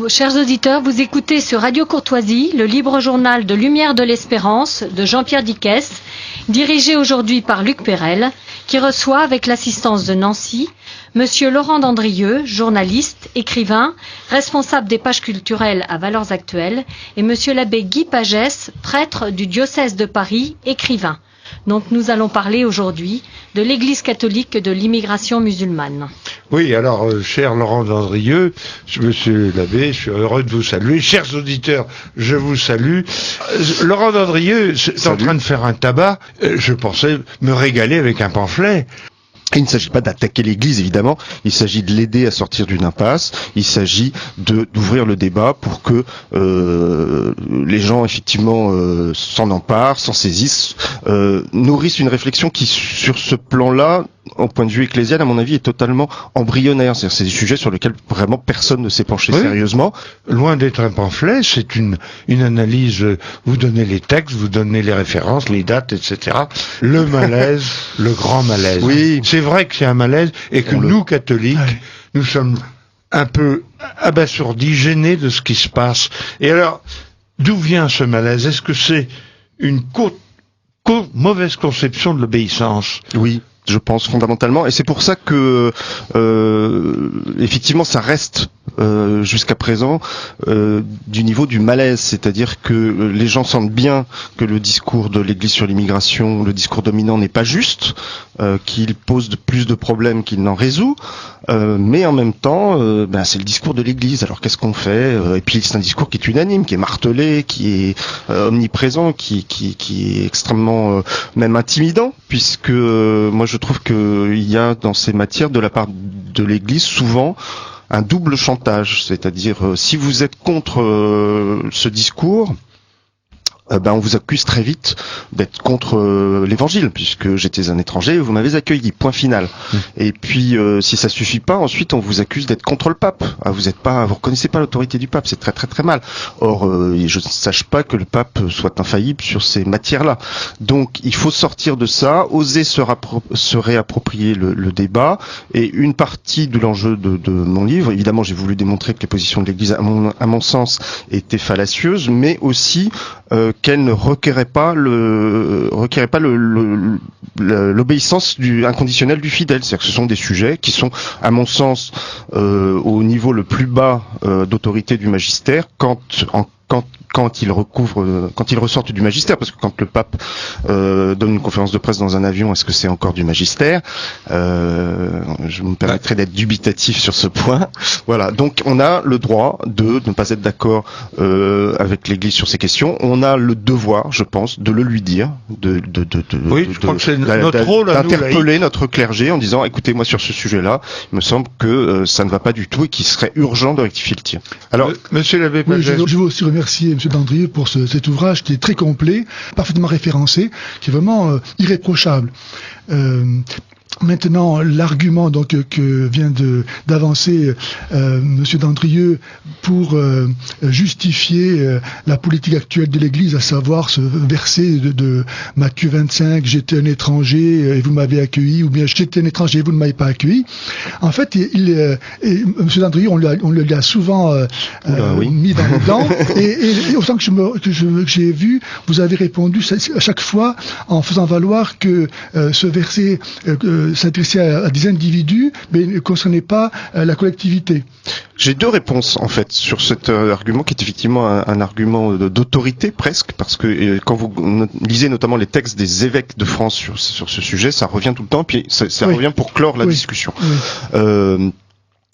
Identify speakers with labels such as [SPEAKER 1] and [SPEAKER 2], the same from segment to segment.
[SPEAKER 1] chers auditeurs, vous écoutez sur Radio Courtoisie le libre journal de Lumière de l'Espérance de Jean-Pierre Dickès, dirigé aujourd'hui par Luc Perel, qui reçoit avec l'assistance de Nancy, Monsieur Laurent Dandrieux, journaliste, écrivain, responsable des pages culturelles à Valeurs Actuelles, et Monsieur l'abbé Guy Pagès, prêtre du diocèse de Paris, écrivain. Donc nous allons parler aujourd'hui de l'Église catholique de l'immigration musulmane.
[SPEAKER 2] Oui, alors, cher Laurent Dandrieux, monsieur l'abbé, je suis heureux de vous saluer. Chers auditeurs, je vous salue. Laurent Dandrieux est en train de faire un tabac. Je pensais me régaler avec un pamphlet.
[SPEAKER 3] Il ne s'agit pas d'attaquer l'Église, évidemment. Il s'agit de l'aider à sortir d'une impasse. Il s'agit d'ouvrir le débat pour que les gens, effectivement, s'en emparent, s'en saisissent, nourrissent une réflexion qui, sur ce plan-là, au point de vue ecclésial, à mon avis, est totalement embryonnaire. C'est des sujets sur lesquels vraiment personne ne s'est penché sérieusement.
[SPEAKER 2] Loin d'être un pamphlet, c'est une analyse. Vous donnez les textes, vous donnez les références, les dates, etc. Le malaise, le grand malaise.
[SPEAKER 3] Oui.
[SPEAKER 2] C'est vrai que c'est un malaise et que nous, catholiques, nous sommes un peu abasourdis, gênés de ce qui se passe. Et alors, d'où vient ce malaise? Est-ce que c'est une mauvaise conception de l'obéissance?
[SPEAKER 3] Oui. Je pense fondamentalement, et c'est pour ça que effectivement ça reste jusqu'à présent du niveau du malaise, c'est-à-dire que les gens sentent bien que le discours de l'Église sur l'immigration, le discours dominant n'est pas juste, qu'il pose plus de problèmes qu'il n'en résout, mais en même temps c'est le discours de l'Église. Alors qu'est-ce qu'on fait? Et puis c'est un discours qui est unanime, qui est martelé, qui est omniprésent, qui est extrêmement même intimidant, puisque moi je trouve qu'il y a dans ces matières de la part de l'Église souvent un double chantage, c'est-à-dire si vous êtes contre ce discours, on vous accuse très vite d'être contre l'évangile, puisque j'étais un étranger et vous m'avez accueilli, point final. Et puis si ça suffit pas, ensuite on vous accuse d'être contre le pape. Vous reconnaissez pas l'autorité du pape, c'est très très très mal. Or je ne sache pas que le pape soit infaillible sur ces matières-là. Donc il faut sortir de ça, oser se réapproprier le débat. Et une partie de l'enjeu de mon livre, évidemment j'ai voulu démontrer que les positions de l'Église à mon sens étaient fallacieuses, mais aussi qu'elle ne requérait pas l'obéissance inconditionnelle du fidèle. C'est-à-dire que ce sont des sujets qui sont, à mon sens, au niveau le plus bas d'autorité du magistère, quand ils ressortent du magistère, parce que quand le pape donne une conférence de presse dans un avion, est-ce que c'est encore du magistère? Je me permettrai d'être dubitatif sur ce point. Voilà, donc on a le droit de ne pas être d'accord avec l'Église sur ces questions. On a le devoir, je pense, de le lui dire,
[SPEAKER 2] je crois que c'est notre rôle
[SPEAKER 3] d'interpeller notre clergé en disant, écoutez, moi sur ce sujet-là, il me semble que ça ne va pas du tout et qu'il serait urgent de rectifier le tir. Alors,
[SPEAKER 2] Monsieur l'abbé Pagès,
[SPEAKER 4] je veux aussi remercier M. Dandrieux pour cet ouvrage qui est très complet, parfaitement référencé, qui est vraiment irréprochable. Maintenant, l'argument donc que vient d'avancer Monsieur Dandrieux pour justifier la politique actuelle de l'Église, à savoir ce verset de Matthieu 25, j'étais un étranger et vous m'avez accueilli, ou bien j'étais un étranger et vous ne m'avez pas accueilli. En fait, Monsieur Dandrieux, on le a souvent mis dans les dents, et autant que j'ai vu, vous avez répondu à chaque fois en faisant valoir que ce verset s'adressait à des individus, mais ne concernait pas la collectivité.
[SPEAKER 3] J'ai deux réponses en fait sur cet argument qui est effectivement un argument d'autorité presque, parce que quand vous lisez notamment les textes des évêques de France sur ce sujet, ça revient tout le temps, puis ça revient pour clore la discussion.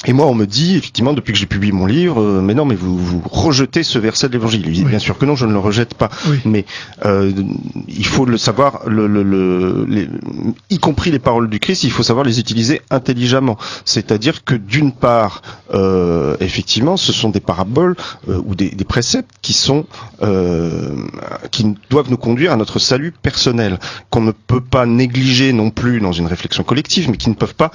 [SPEAKER 3] Et moi, on me dit, effectivement, depuis que j'ai publié mon livre, mais non, mais vous rejetez ce verset de l'Évangile. Bien sûr que non, je ne le rejette pas. Mais il faut le savoir, y compris les paroles du Christ, il faut savoir les utiliser intelligemment. C'est-à-dire que d'une part, effectivement, ce sont des paraboles ou des préceptes qui doivent nous conduire à notre salut personnel, qu'on ne peut pas négliger non plus dans une réflexion collective, mais qui ne peuvent pas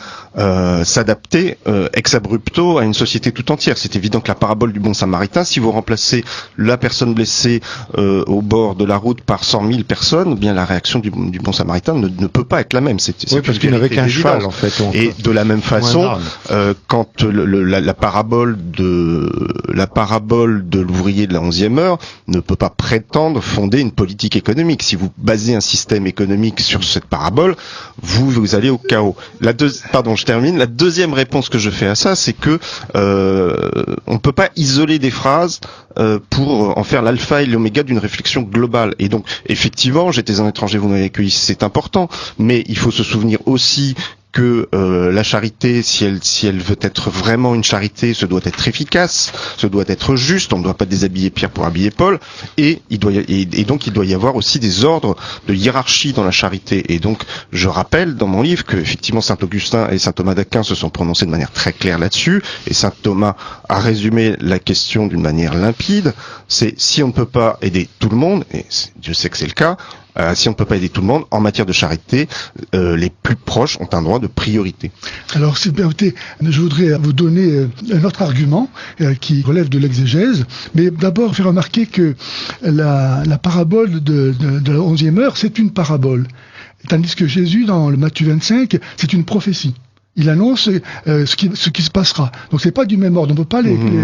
[SPEAKER 3] s'adapter ex ex abrupto à une société tout entière. C'est évident que la parabole du bon samaritain, si vous remplacez la personne blessée au bord de la route par 100 000 personnes, bien la réaction du bon samaritain ne peut pas être la même. C'est
[SPEAKER 2] parce qu'il n'avait qu'un cheval, en fait.
[SPEAKER 3] Et de la même façon, quand la parabole de l'ouvrier de la 11e heure ne peut pas prétendre fonder une politique économique. Si vous basez un système économique sur cette parabole, vous allez au chaos. Je termine. La deuxième réponse que je fais à ça, c'est que on ne peut pas isoler des phrases pour en faire l'alpha et l'oméga d'une réflexion globale. Et donc, effectivement, j'étais un étranger, vous m'avez accueilli, c'est important, mais il faut se souvenir aussi que la charité, si elle veut être vraiment une charité, se doit être efficace, se doit être juste. On ne doit pas déshabiller Pierre pour habiller Paul, et donc il doit y avoir aussi des ordres de hiérarchie dans la charité. Et donc je rappelle dans mon livre que effectivement saint Augustin et saint Thomas d'Aquin se sont prononcés de manière très claire là-dessus, et saint Thomas a résumé la question d'une manière limpide. C'est si on ne peut pas aider tout le monde, et Dieu sait que c'est le cas. Si on ne peut pas aider tout le monde, en matière de charité, les plus proches ont un droit de priorité.
[SPEAKER 4] Alors, si vous permettez, je voudrais vous donner un autre argument qui relève de l'exégèse, mais d'abord faire remarquer que la parabole de la 11e heure, c'est une parabole, tandis que Jésus, dans le Matthieu 25, c'est une prophétie. Il annonce ce qui se passera. Donc c'est pas du même ordre. On ne peut pas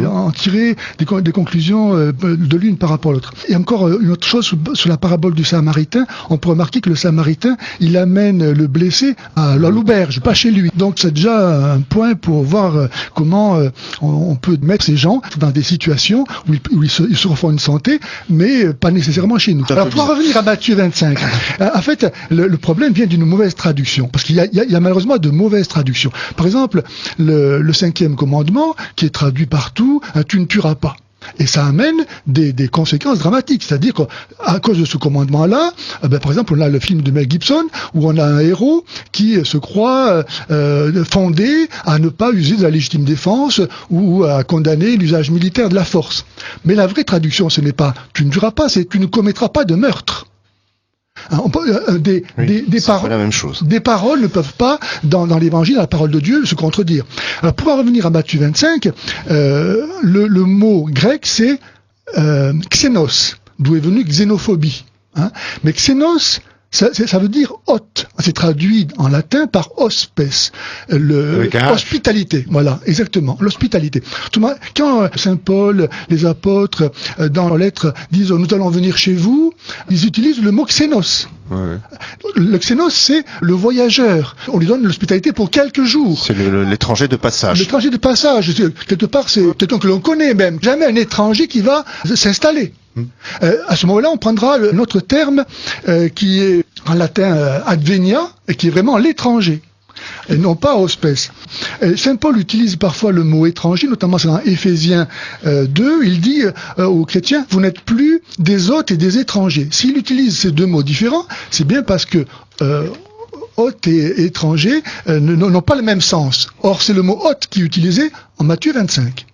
[SPEAKER 4] en tirer des conclusions de l'une par rapport à l'autre. Et encore une autre chose sur la parabole du Samaritain, on peut remarquer que le Samaritain, il amène le blessé à l'auberge, pas chez lui. Donc c'est déjà un point pour voir comment on peut mettre ces gens dans des situations où ils se refont une santé, mais pas nécessairement chez nous. Alors pour revenir à Matthieu 25, en fait le problème vient d'une mauvaise traduction, parce qu'il y a malheureusement de mauvaises traductions. Par exemple, le 5e commandement, qui est traduit partout, tu ne tueras pas. Et ça amène des conséquences dramatiques. C'est-à-dire qu'à cause de ce commandement-là, par exemple, on a le film de Mel Gibson, où on a un héros qui se croit fondé à ne pas user de la légitime défense ou à condamner l'usage militaire de la force. Mais la vraie traduction, ce n'est pas « tu ne tueras pas », c'est « tu ne commettras pas de meurtre ». Des paroles ne peuvent pas, dans l'évangile, la parole de Dieu, se contredire. Alors, pour en revenir à Matthieu 25, le mot grec, c'est xénos, d'où est venue xénophobie. Mais xénos, ça veut dire hôte. C'est traduit en latin par hospes, hospitalité. Voilà, exactement, l'hospitalité. Quand saint Paul, les apôtres, dans leurs lettres, disent « nous allons venir chez vous », ils utilisent le mot xénos. Ouais. Le xénos, c'est le voyageur. On lui donne l'hospitalité pour quelques jours.
[SPEAKER 3] C'est l'étranger de passage.
[SPEAKER 4] L'étranger de passage. Quelque part, c'est quelqu'un que l'on connaît même. Jamais un étranger qui va s'installer. À ce moment-là, on prendra un autre terme qui est en latin advenia, et qui est vraiment l'étranger, et non pas hospes. Saint Paul utilise parfois le mot étranger, notamment dans Éphésiens 2, il dit aux chrétiens, vous n'êtes plus des hôtes et des étrangers. S'il utilise ces deux mots différents, c'est bien parce que hôte et étranger n'ont pas le même sens. Or, c'est le mot hôte qui est utilisé en Matthieu 25.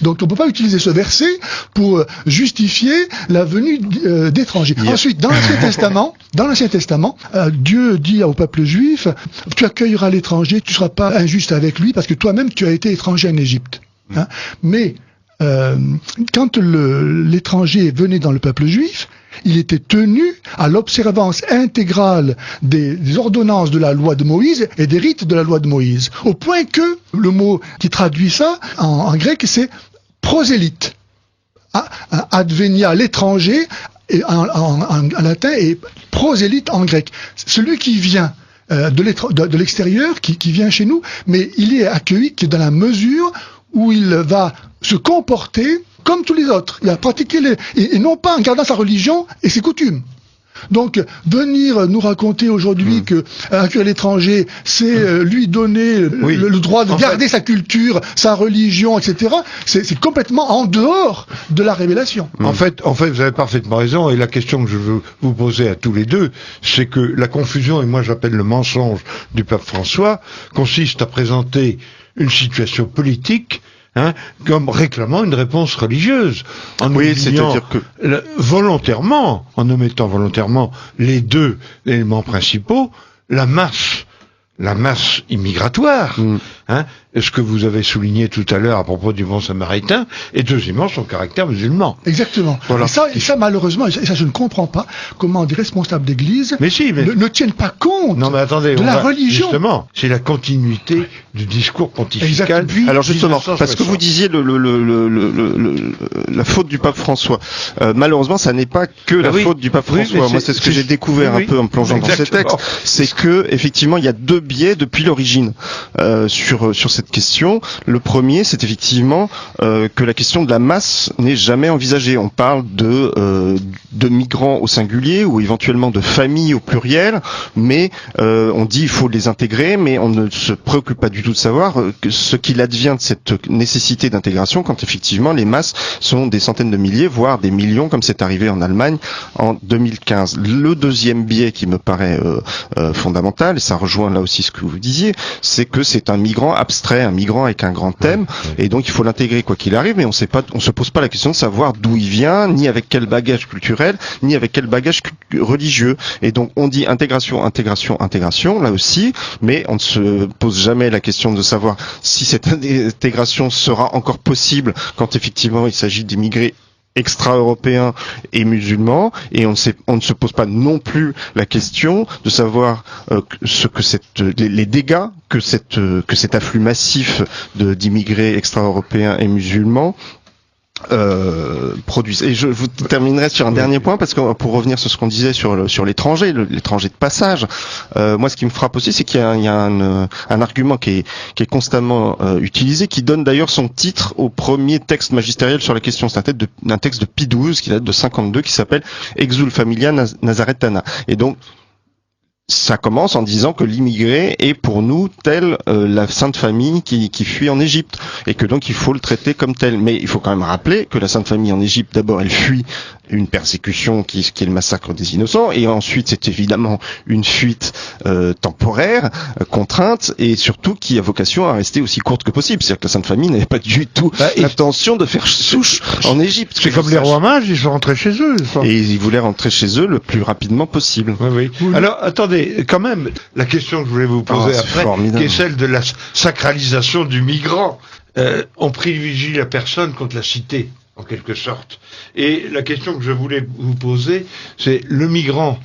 [SPEAKER 4] Donc on ne peut pas utiliser ce verset pour justifier la venue d'étrangers. Ensuite, dans l'Ancien Testament, Dieu dit au peuple juif, tu accueilleras l'étranger, tu ne seras pas injuste avec lui parce que toi-même tu as été étranger en Égypte. Mais quand l'étranger venait dans le peuple juif, il était tenu à l'observance intégrale des ordonnances de la loi de Moïse et des rites de la loi de Moïse. Au point que le mot qui traduit ça en grec, c'est prosélyte. Advenia, l'étranger, en latin, et prosélyte en grec. Celui qui vient de l'extérieur, qui vient chez nous, mais il est accueilli dans la mesure où il va se comporter comme tous les autres. Il a pratiqué et non pas en gardant sa religion et ses coutumes. Donc, venir nous raconter aujourd'hui que accueillir l'étranger, c'est lui donner le droit de garder sa culture, sa religion, etc., c'est complètement en dehors de la révélation.
[SPEAKER 2] En fait, vous avez parfaitement raison, et la question que je veux vous poser à tous les deux, c'est que la confusion, et moi j'appelle le mensonge du pape François, consiste à présenter une situation politique comme réclamant une réponse religieuse, en oubliant volontairement, en omettant volontairement les deux éléments principaux, la masse immigratoire, hein, ce que vous avez souligné tout à l'heure à propos du bon samaritain, et deuxièmement son caractère musulman.
[SPEAKER 4] Exactement.
[SPEAKER 2] Voilà.
[SPEAKER 4] Et ça malheureusement, et ça je ne comprends pas comment des responsables d'église ne tiennent pas compte
[SPEAKER 2] de
[SPEAKER 4] la religion.
[SPEAKER 2] Justement, c'est la continuité du discours pontifical.
[SPEAKER 3] Alors justement, parce que vous disiez la faute du pape François. Malheureusement, ça n'est pas que la faute du pape François. Moi, c'est ce que j'ai découvert un peu en me plongeant dans ces textes. C'est que effectivement, il y a deux biais depuis l'origine sur cette question. Le premier, c'est effectivement que la question de la masse n'est jamais envisagée. On parle de migrants au singulier ou éventuellement de familles au pluriel, mais on dit il faut les intégrer, mais on ne se préoccupe pas du tout de savoir ce qu'il advient de cette nécessité d'intégration quand effectivement les masses sont des centaines de milliers, voire des millions, comme c'est arrivé en Allemagne en 2015. Le deuxième biais qui me paraît fondamental, et ça rejoint là aussi ce que vous disiez, c'est que c'est un migrant abstrait, un migrant avec un grand thème, et donc il faut l'intégrer quoi qu'il arrive, mais on se pose pas la question de savoir d'où il vient, ni avec quel bagage culturel, ni avec quel bagage religieux. Et donc on dit intégration, intégration, intégration, là aussi, mais on ne se pose jamais la question de savoir si cette intégration sera encore possible quand effectivement il s'agit d'immigrés extra-européens et musulmans, et on ne se pose pas non plus la question de savoir les dégâts que cet afflux massif d'immigrés extra-européens et musulmans produisent. Et je vous terminerai sur un dernier point, parce que pour revenir sur ce qu'on disait sur l'étranger, l'étranger de passage, moi ce qui me frappe aussi, c'est qu'il y a un argument qui est constamment utilisé, qui donne d'ailleurs son titre au premier texte magistériel sur la question. C'est un texte de Pie XII qui date de 52, qui s'appelle Exul Familia Nazaretana. Et donc ça commence en disant que l'immigré est pour nous tel la Sainte Famille qui fuit en Égypte, et que donc il faut le traiter comme tel. Mais il faut quand même rappeler que la Sainte Famille en Égypte, d'abord elle fuit une persécution qui est le massacre des innocents, et ensuite c'est évidemment une fuite temporaire, contrainte, et surtout qui a vocation à rester aussi courte que possible. C'est-à-dire que la Sainte Famille n'avait pas du tout l'intention de faire souche en Égypte.
[SPEAKER 2] C'est comme les rois mages, ils sont rentrés chez eux.
[SPEAKER 3] Et ils voulaient rentrer chez eux le plus rapidement possible.
[SPEAKER 2] Oui. Alors attendez, quand même, la question que je voulais vous poser après, qui est celle de la sacralisation du migrant. On privilégie la personne contre la cité, en quelque sorte. Et la question que je voulais vous poser, c'est le migrant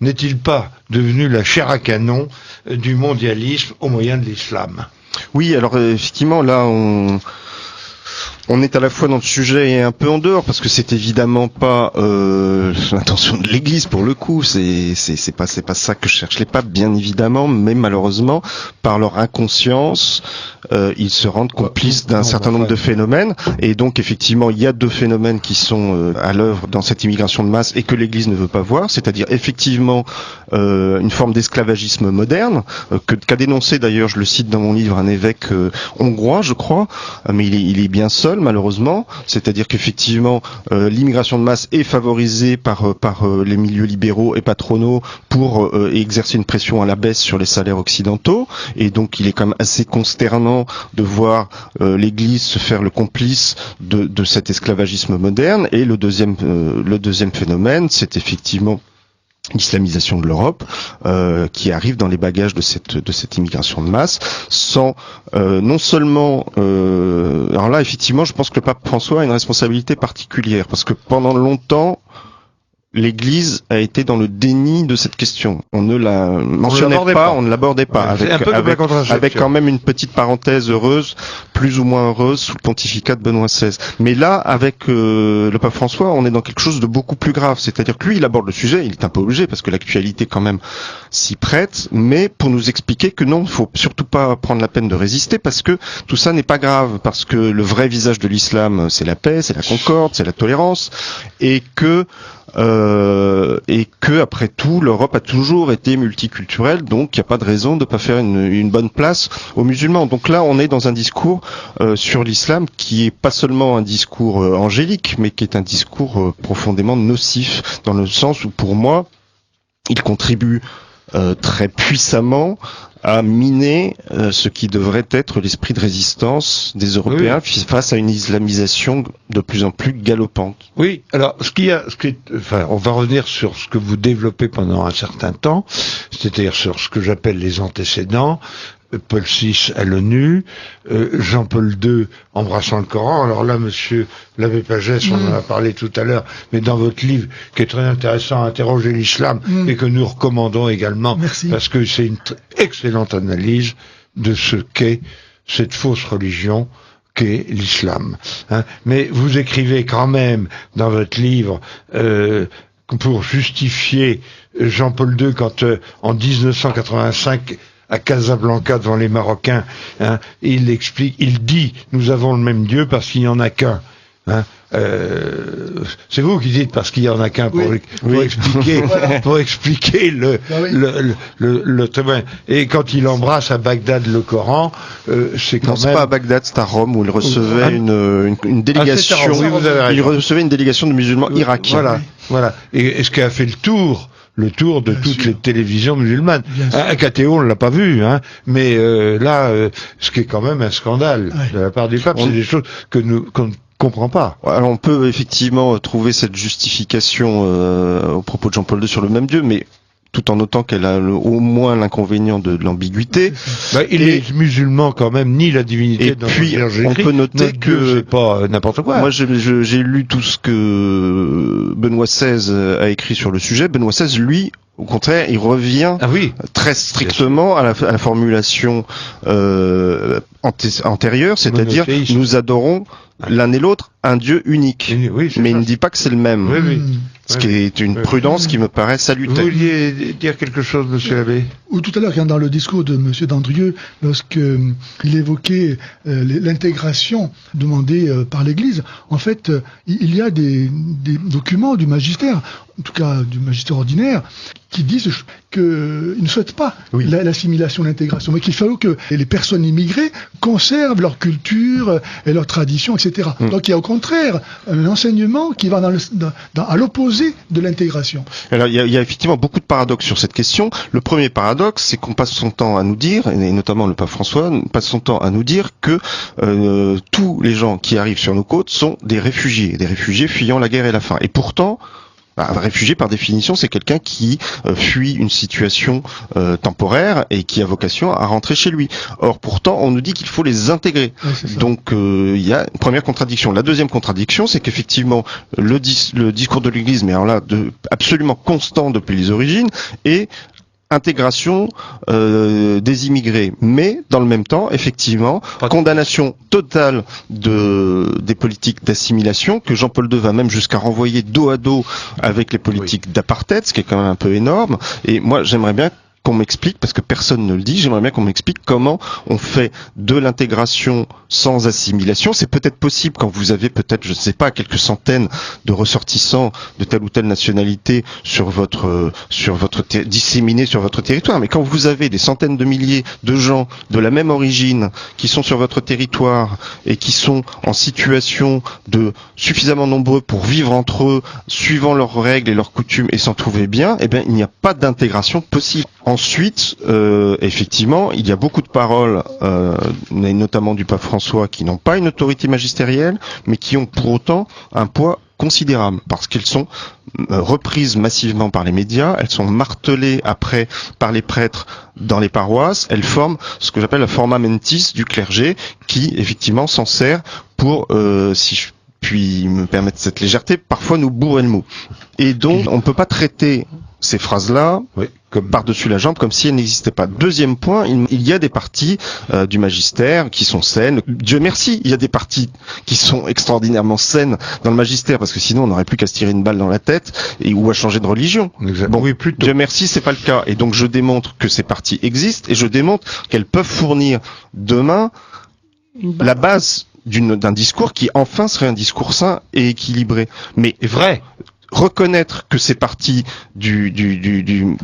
[SPEAKER 2] n'est-il pas devenu la chair à canon du mondialisme au moyen de l'islam?
[SPEAKER 3] Oui, alors effectivement, là, on est à la fois dans le sujet et un peu en dehors, parce que c'est évidemment pas l'intention de l'Église pour le coup. C'est pas ça que cherchent les papes, bien évidemment, mais malheureusement, par leur inconscience, ils se rendent complices d'un certain nombre de phénomènes. Et donc effectivement, il y a deux phénomènes qui sont à l'œuvre dans cette immigration de masse et que l'Église ne veut pas voir, c'est-à-dire effectivement une forme d'esclavagisme moderne qu'a dénoncé d'ailleurs, je le cite dans mon livre, un évêque hongrois, je crois, mais il est bien seul malheureusement, c'est-à-dire qu'effectivement l'immigration de masse est favorisée par les milieux libéraux et patronaux pour exercer une pression à la baisse sur les salaires occidentaux, et donc il est quand même assez consternant de voir l'Église se faire le complice de cet esclavagisme moderne. Et le deuxième phénomène, c'est effectivement l'islamisation de l'Europe, qui arrive dans les bagages de cette immigration de masse, sans non seulement alors là effectivement je pense que le pape François a une responsabilité particulière, parce que pendant longtemps l'Église a été dans le déni de cette question. On ne la mentionnait pas, on ne l'abordait pas,
[SPEAKER 2] ouais,
[SPEAKER 3] avec quand même une petite parenthèse heureuse, plus ou moins heureuse, sous le pontificat de Benoît XVI. Mais là, avec le pape François, on est dans quelque chose de beaucoup plus grave. C'est-à-dire que lui, il aborde le sujet, il est un peu obligé, parce que l'actualité quand même s'y prête, mais pour nous expliquer que non, il faut surtout pas prendre la peine de résister, parce que tout ça n'est pas grave, parce que le vrai visage de l'islam, c'est la paix, c'est la concorde, c'est la tolérance, et que après tout, l'Europe a toujours été multiculturelle, donc il n'y a pas de raison de ne pas faire une bonne place aux musulmans. Donc là, on est dans un discours sur l'islam qui est pas seulement un discours angélique, mais qui est un discours profondément nocif, dans le sens où, pour moi, il contribue très puissamment à miner ce qui devrait être l'esprit de résistance des Européens face à une islamisation de plus en plus galopante.
[SPEAKER 2] Oui, alors on va revenir sur ce que vous développez pendant un certain temps, c'est-à-dire sur ce que j'appelle les antécédents. Paul VI à l'ONU, Jean-Paul II embrassant le Coran. Alors là, monsieur l'abbé Pagès, on en a parlé tout à l'heure, mais dans votre livre, qui est très intéressant, Interroger l'islam, et que nous recommandons également, parce que c'est une excellente analyse de ce qu'est cette fausse religion qu'est l'islam. Mais vous écrivez quand même dans votre livre, pour justifier Jean-Paul II quand en 1985 à Casablanca devant les Marocains, il dit nous avons le même Dieu parce qu'il n'y en a qu'un. C'est vous qui dites parce qu'il y en a qu'un pour expliquer pour expliquer le témoin. Et quand il embrasse à Bagdad le Coran, c'est quand même.
[SPEAKER 3] C'est pas à Bagdad, c'est à Rome où il recevait une délégation. Il recevait une délégation de musulmans irakiens.
[SPEAKER 2] Voilà. Et ce qui a fait le tour de toutes les télévisions musulmanes. À KTO, on l'a pas vu, mais là, ce qui est quand même un scandale de la part du pape, c'est des choses qu'on ne comprend pas.
[SPEAKER 3] Alors on peut effectivement trouver cette justification au propos de Jean-Paul II sur le même Dieu, mais tout en notant qu'elle a au moins l'inconvénient de l'ambiguïté.
[SPEAKER 2] Il est musulman quand même, ni la divinité.
[SPEAKER 3] Et puis on peut noter que
[SPEAKER 2] c'est pas n'importe quoi.
[SPEAKER 3] Moi j'ai lu tout ce que Benoît XVI a écrit sur le sujet. Benoît XVI, lui, au contraire, il revient très strictement à la formulation antérieure, c'est-à-dire nous adorons l'un et l'autre un Dieu unique. Mais il ne dit pas que c'est le même. Ce qui est une prudence qui me paraît salutaire.
[SPEAKER 2] Vous vouliez dire quelque chose, monsieur l'abbé?
[SPEAKER 4] Ou tout à l'heure, dans le discours de monsieur Dandrieux, lorsqu'il évoquait l'intégration demandée par l'Église, en fait, il y a des documents du magistère, en tout cas du magistère ordinaire, qui disent qu'ils ne souhaitent pas l'assimilation, l'intégration, mais qu'il faut que les personnes immigrées conservent leur culture et leur tradition, etc. Donc il y a au contraire un enseignement qui va à l'opposé de l'intégration.
[SPEAKER 3] Alors il y a effectivement beaucoup de paradoxes sur cette question. Le premier paradoxe, c'est qu'on passe son temps à nous dire, et notamment le pape François passe son temps à nous dire que tous les gens qui arrivent sur nos côtes sont des réfugiés fuyant la guerre et la faim. Et pourtant, un réfugié, par définition, c'est quelqu'un qui fuit une situation temporaire et qui a vocation à rentrer chez lui. Or, pourtant, on nous dit qu'il faut les intégrer. Donc, il y a une première contradiction. La deuxième contradiction, c'est qu'effectivement, le discours de l'Église, mais alors là, absolument constant depuis les origines, est intégration des immigrés, mais dans le même temps, effectivement, condamnation totale des politiques d'assimilation que Jean-Paul II va même jusqu'à renvoyer dos à dos avec les politiques d'apartheid, ce qui est quand même un peu énorme. Et moi, j'aimerais bien qu'on m'explique, parce que personne ne le dit, j'aimerais bien qu'on m'explique comment on fait de l'intégration sans assimilation. C'est peut-être possible quand vous avez peut-être, je ne sais pas, quelques centaines de ressortissants de telle ou telle nationalité disséminés sur votre territoire. Mais quand vous avez des centaines de milliers de gens de la même origine qui sont sur votre territoire et qui sont en situation de suffisamment nombreux pour vivre entre eux, suivant leurs règles et leurs coutumes et s'en trouver bien, eh bien, il n'y a pas d'intégration possible. Ensuite, effectivement, il y a beaucoup de paroles, notamment du pape François, qui n'ont pas une autorité magistérielle, mais qui ont pour autant un poids considérable, parce qu'elles sont reprises massivement par les médias, elles sont martelées après par les prêtres dans les paroisses, elles forment ce que j'appelle la forma mentis du clergé, qui effectivement s'en sert pour, si je puis me permettre cette légèreté, parfois nous bourrer le mot. Et donc, on ne peut pas traiter ces phrases-là comme par-dessus la jambe, comme si elles n'existaient pas. Deuxième point, il y a des parties du magistère qui sont saines. Dieu merci, il y a des parties qui sont extraordinairement saines dans le magistère, parce que sinon on n'aurait plus qu'à se tirer une balle dans la tête ou à changer de religion.
[SPEAKER 2] Exactement. Bon, plutôt.
[SPEAKER 3] Dieu merci, c'est pas le cas. Et donc je démontre que ces parties existent, et je démontre qu'elles peuvent fournir demain la base d'un discours qui enfin serait un discours sain et équilibré. Mais vrai. Reconnaître que ces parties du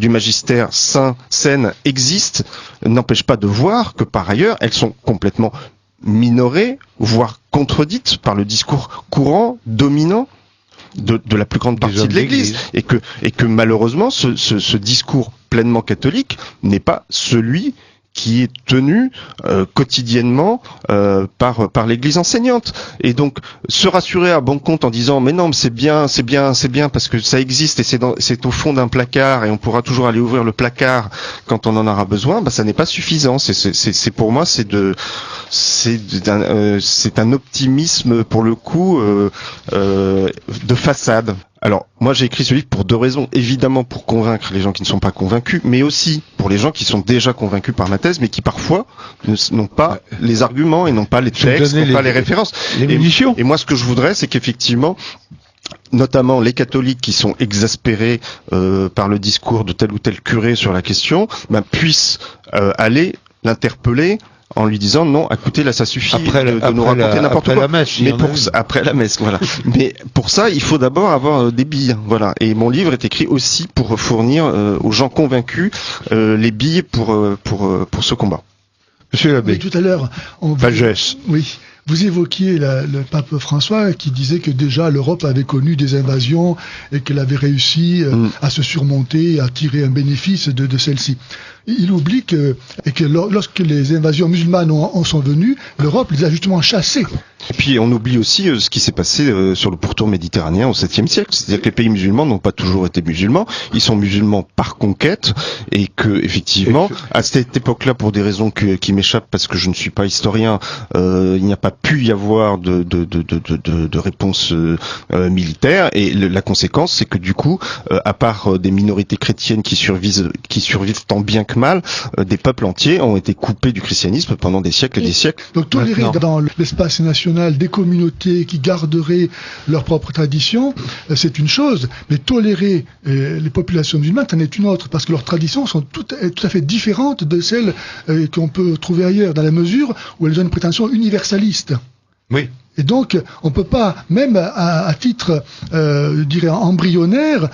[SPEAKER 3] magistère saine existent n'empêche pas de voir que par ailleurs elles sont complètement minorées, voire contredites par le discours courant, dominant de la plus grande partie de l'Église, et que malheureusement ce discours pleinement catholique n'est pas celui qui est tenu quotidiennement par l'Église enseignante. Et donc se rassurer à bon compte en disant mais non, mais c'est bien parce que ça existe et c'est au fond d'un placard et on pourra toujours aller ouvrir le placard quand on en aura besoin, ça n'est pas suffisant. C'est pour moi c'est un optimisme pour le coup de façade. Alors, moi j'ai écrit ce livre pour deux raisons. Évidemment pour convaincre les gens qui ne sont pas convaincus, mais aussi pour les gens qui sont déjà convaincus par ma thèse, mais qui parfois n'ont pas les arguments et n'ont pas les textes, n'ont pas les références.
[SPEAKER 2] Les munitions.
[SPEAKER 3] Et moi ce que je voudrais, c'est qu'effectivement, notamment les catholiques qui sont exaspérés par le discours de tel ou tel curé sur la question, puissent aller l'interpeller en lui disant non, écoutez, là ça suffit de nous raconter n'importe quoi. Après la messe, voilà. Mais pour ça, il faut d'abord avoir des billes, voilà. Et mon livre est écrit aussi pour fournir aux gens convaincus les billes pour ce combat.
[SPEAKER 2] Monsieur l'abbé.
[SPEAKER 4] Oui, tout à l'heure,
[SPEAKER 2] Pagès.
[SPEAKER 4] Oui. Vous évoquiez le pape François qui disait que déjà l'Europe avait connu des invasions et qu'elle avait réussi à se surmonter, à tirer un bénéfice de celle-ci. Il oublie que lorsque les invasions musulmanes sont venues, l'Europe les a justement chassées.
[SPEAKER 3] Et puis on oublie aussi ce qui s'est passé sur le pourtour méditerranéen au 7e siècle. C'est-à-dire que les pays musulmans n'ont pas toujours été musulmans. Ils sont musulmans par conquête et que effectivement, à cette époque-là, pour des raisons qui m'échappent parce que je ne suis pas historien, il n'y a pas pu y avoir de réponse militaire. Et la conséquence, c'est que du coup, à part des minorités chrétiennes qui survivent tant bien que mal, des peuples entiers ont été coupés du christianisme pendant des siècles et des siècles.
[SPEAKER 4] Donc tolérer dans l'espace national des communautés qui garderaient leur propre tradition, c'est une chose, mais tolérer les populations musulmanes, c'en est une autre, parce que leurs traditions sont tout à fait différentes de celles qu'on peut trouver ailleurs, dans la mesure où elles ont une prétention universaliste.
[SPEAKER 2] Oui.
[SPEAKER 4] Et donc, on peut pas, même à titre, je dirais, embryonnaire,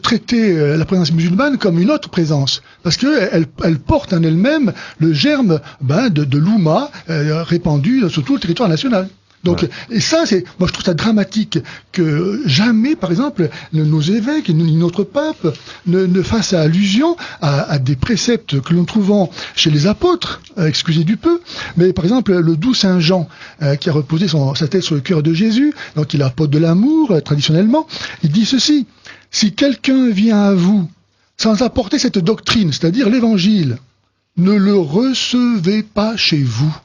[SPEAKER 4] traiter la présence musulmane comme une autre présence, parce que elle porte en elle-même le germe de l'oumma répandu sur tout le territoire national. Donc, et ça, moi je trouve ça dramatique que jamais, par exemple, nos évêques, ni notre pape, ne fassent allusion à des préceptes que nous trouvons chez les apôtres, excusez du peu, mais par exemple, le doux Saint Jean, qui a reposé sa tête sur le cœur de Jésus, donc il est apôtre de l'amour, traditionnellement, il dit ceci: si quelqu'un vient à vous sans apporter cette doctrine, c'est-à-dire l'évangile, ne le recevez pas chez vous.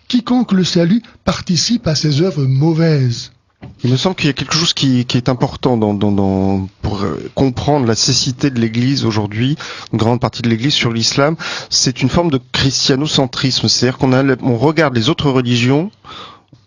[SPEAKER 4] Quiconque le salue participe à ses œuvres mauvaises.
[SPEAKER 3] Il me semble qu'il y a quelque chose qui est important pour comprendre la cécité de l'Église aujourd'hui, une grande partie de l'Église sur l'islam. C'est une forme de christianocentrisme, c'est-à-dire qu'on regarde les autres religions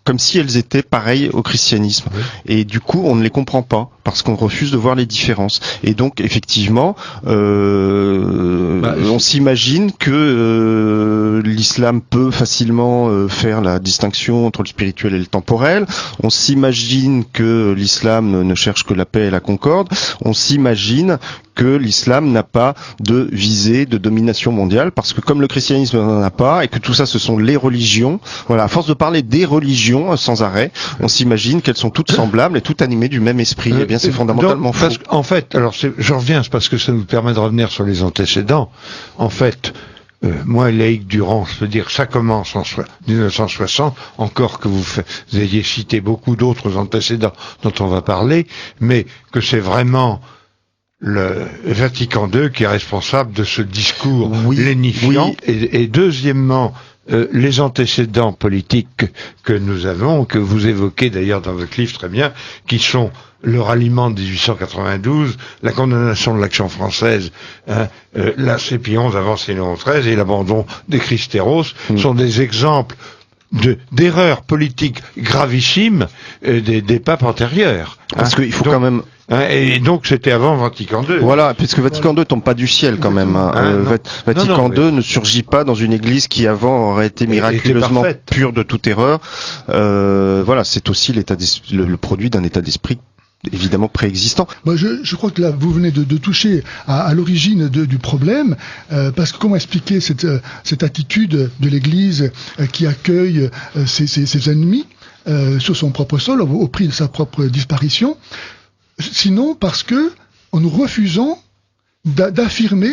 [SPEAKER 3] comme si elles étaient pareilles au christianisme. Oui. Et du coup, on ne les comprend pas, parce qu'on refuse de voir les différences. Et donc, effectivement, on s'imagine que l'islam peut facilement faire la distinction entre le spirituel et le temporel. On s'imagine que l'islam ne cherche que la paix et la concorde. On s'imagine que l'islam n'a pas de visée de domination mondiale, parce que comme le christianisme n'en a pas, et que tout ça ce sont les religions, voilà, à force de parler des religions sans arrêt, on s'imagine qu'elles sont toutes semblables et toutes animées du même esprit. Eh bien, c'est fondamentalement faux.
[SPEAKER 2] En fait, alors je reviens, c'est parce que ça nous permet de revenir sur les antécédents. En fait, moi, Laïc Durand, je peux dire, ça commence en 1960, encore que vous ayez cité beaucoup d'autres antécédents dont on va parler, mais que c'est vraiment le Vatican II qui est responsable de ce discours lénifiant. Oui. Et deuxièmement, les antécédents politiques que nous avons, que vous évoquez d'ailleurs dans votre livre très bien, qui sont le ralliement de 1892, la condamnation de l'action française, la CPI 11 avant Sénéon 13 et l'abandon des Christéros, sont des exemples d'erreurs politiques gravissimes des papes antérieurs.
[SPEAKER 3] Parce qu'il faut quand même...
[SPEAKER 2] Et donc c'était avant Vatican II.
[SPEAKER 3] Voilà, puisque Vatican II tombe pas du ciel quand même. Vatican II ne surgit pas dans une église qui avant aurait été miraculeusement pure de toute erreur. Voilà, c'est aussi le produit d'un état d'esprit évidemment préexistant.
[SPEAKER 4] Moi, je crois que là, vous venez de toucher à l'origine du problème, parce que comment expliquer cette attitude de l'Église qui accueille ses ennemis sur son propre sol, au prix de sa propre disparition, sinon parce que nous refusons d'affirmer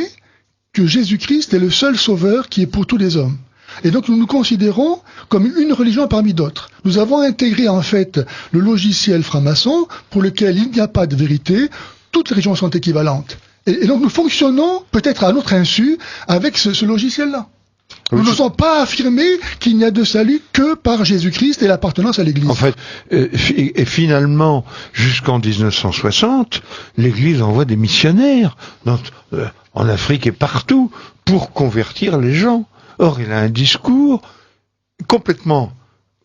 [SPEAKER 4] que Jésus-Christ est le seul sauveur qui est pour tous les hommes. Et donc nous nous considérons comme une religion parmi d'autres. Nous avons intégré en fait le logiciel franc-maçon pour lequel il n'y a pas de vérité, toutes les religions sont équivalentes. Et donc nous fonctionnons peut-être à notre insu avec ce logiciel-là. Nous n'osons pas affirmer qu'il n'y a de salut que par Jésus-Christ et l'appartenance à l'Église.
[SPEAKER 2] En fait, et finalement, jusqu'en 1960, l'Église envoie des missionnaires en Afrique et partout pour convertir les gens. Or, il a un discours complètement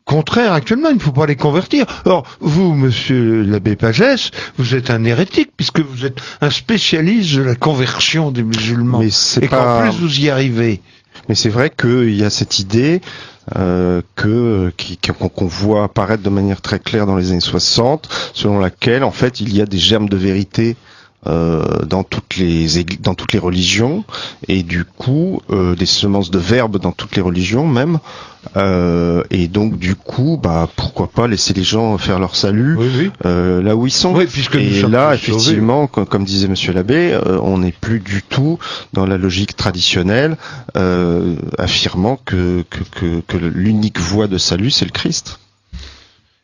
[SPEAKER 2] contraire actuellement, il ne faut pas les convertir. Or, vous, monsieur l'abbé Pagès, vous êtes un hérétique, puisque vous êtes un spécialiste de la conversion des musulmans. Et qu'en plus, vous y arrivez.
[SPEAKER 3] Mais c'est vrai qu'il y a cette idée qu'on voit apparaître de manière très claire dans les années 60, selon laquelle, en fait, il y a des germes de vérité dans toutes les religions, et du coup des semences de verbe dans toutes les religions même, et donc du coup pourquoi pas laisser les gens faire leur salut là où ils sont.
[SPEAKER 2] Oui, puisque
[SPEAKER 3] et là effectivement comme disait monsieur l'abbé, on n'est plus du tout dans la logique traditionnelle affirmant que l'unique voie de salut c'est le Christ.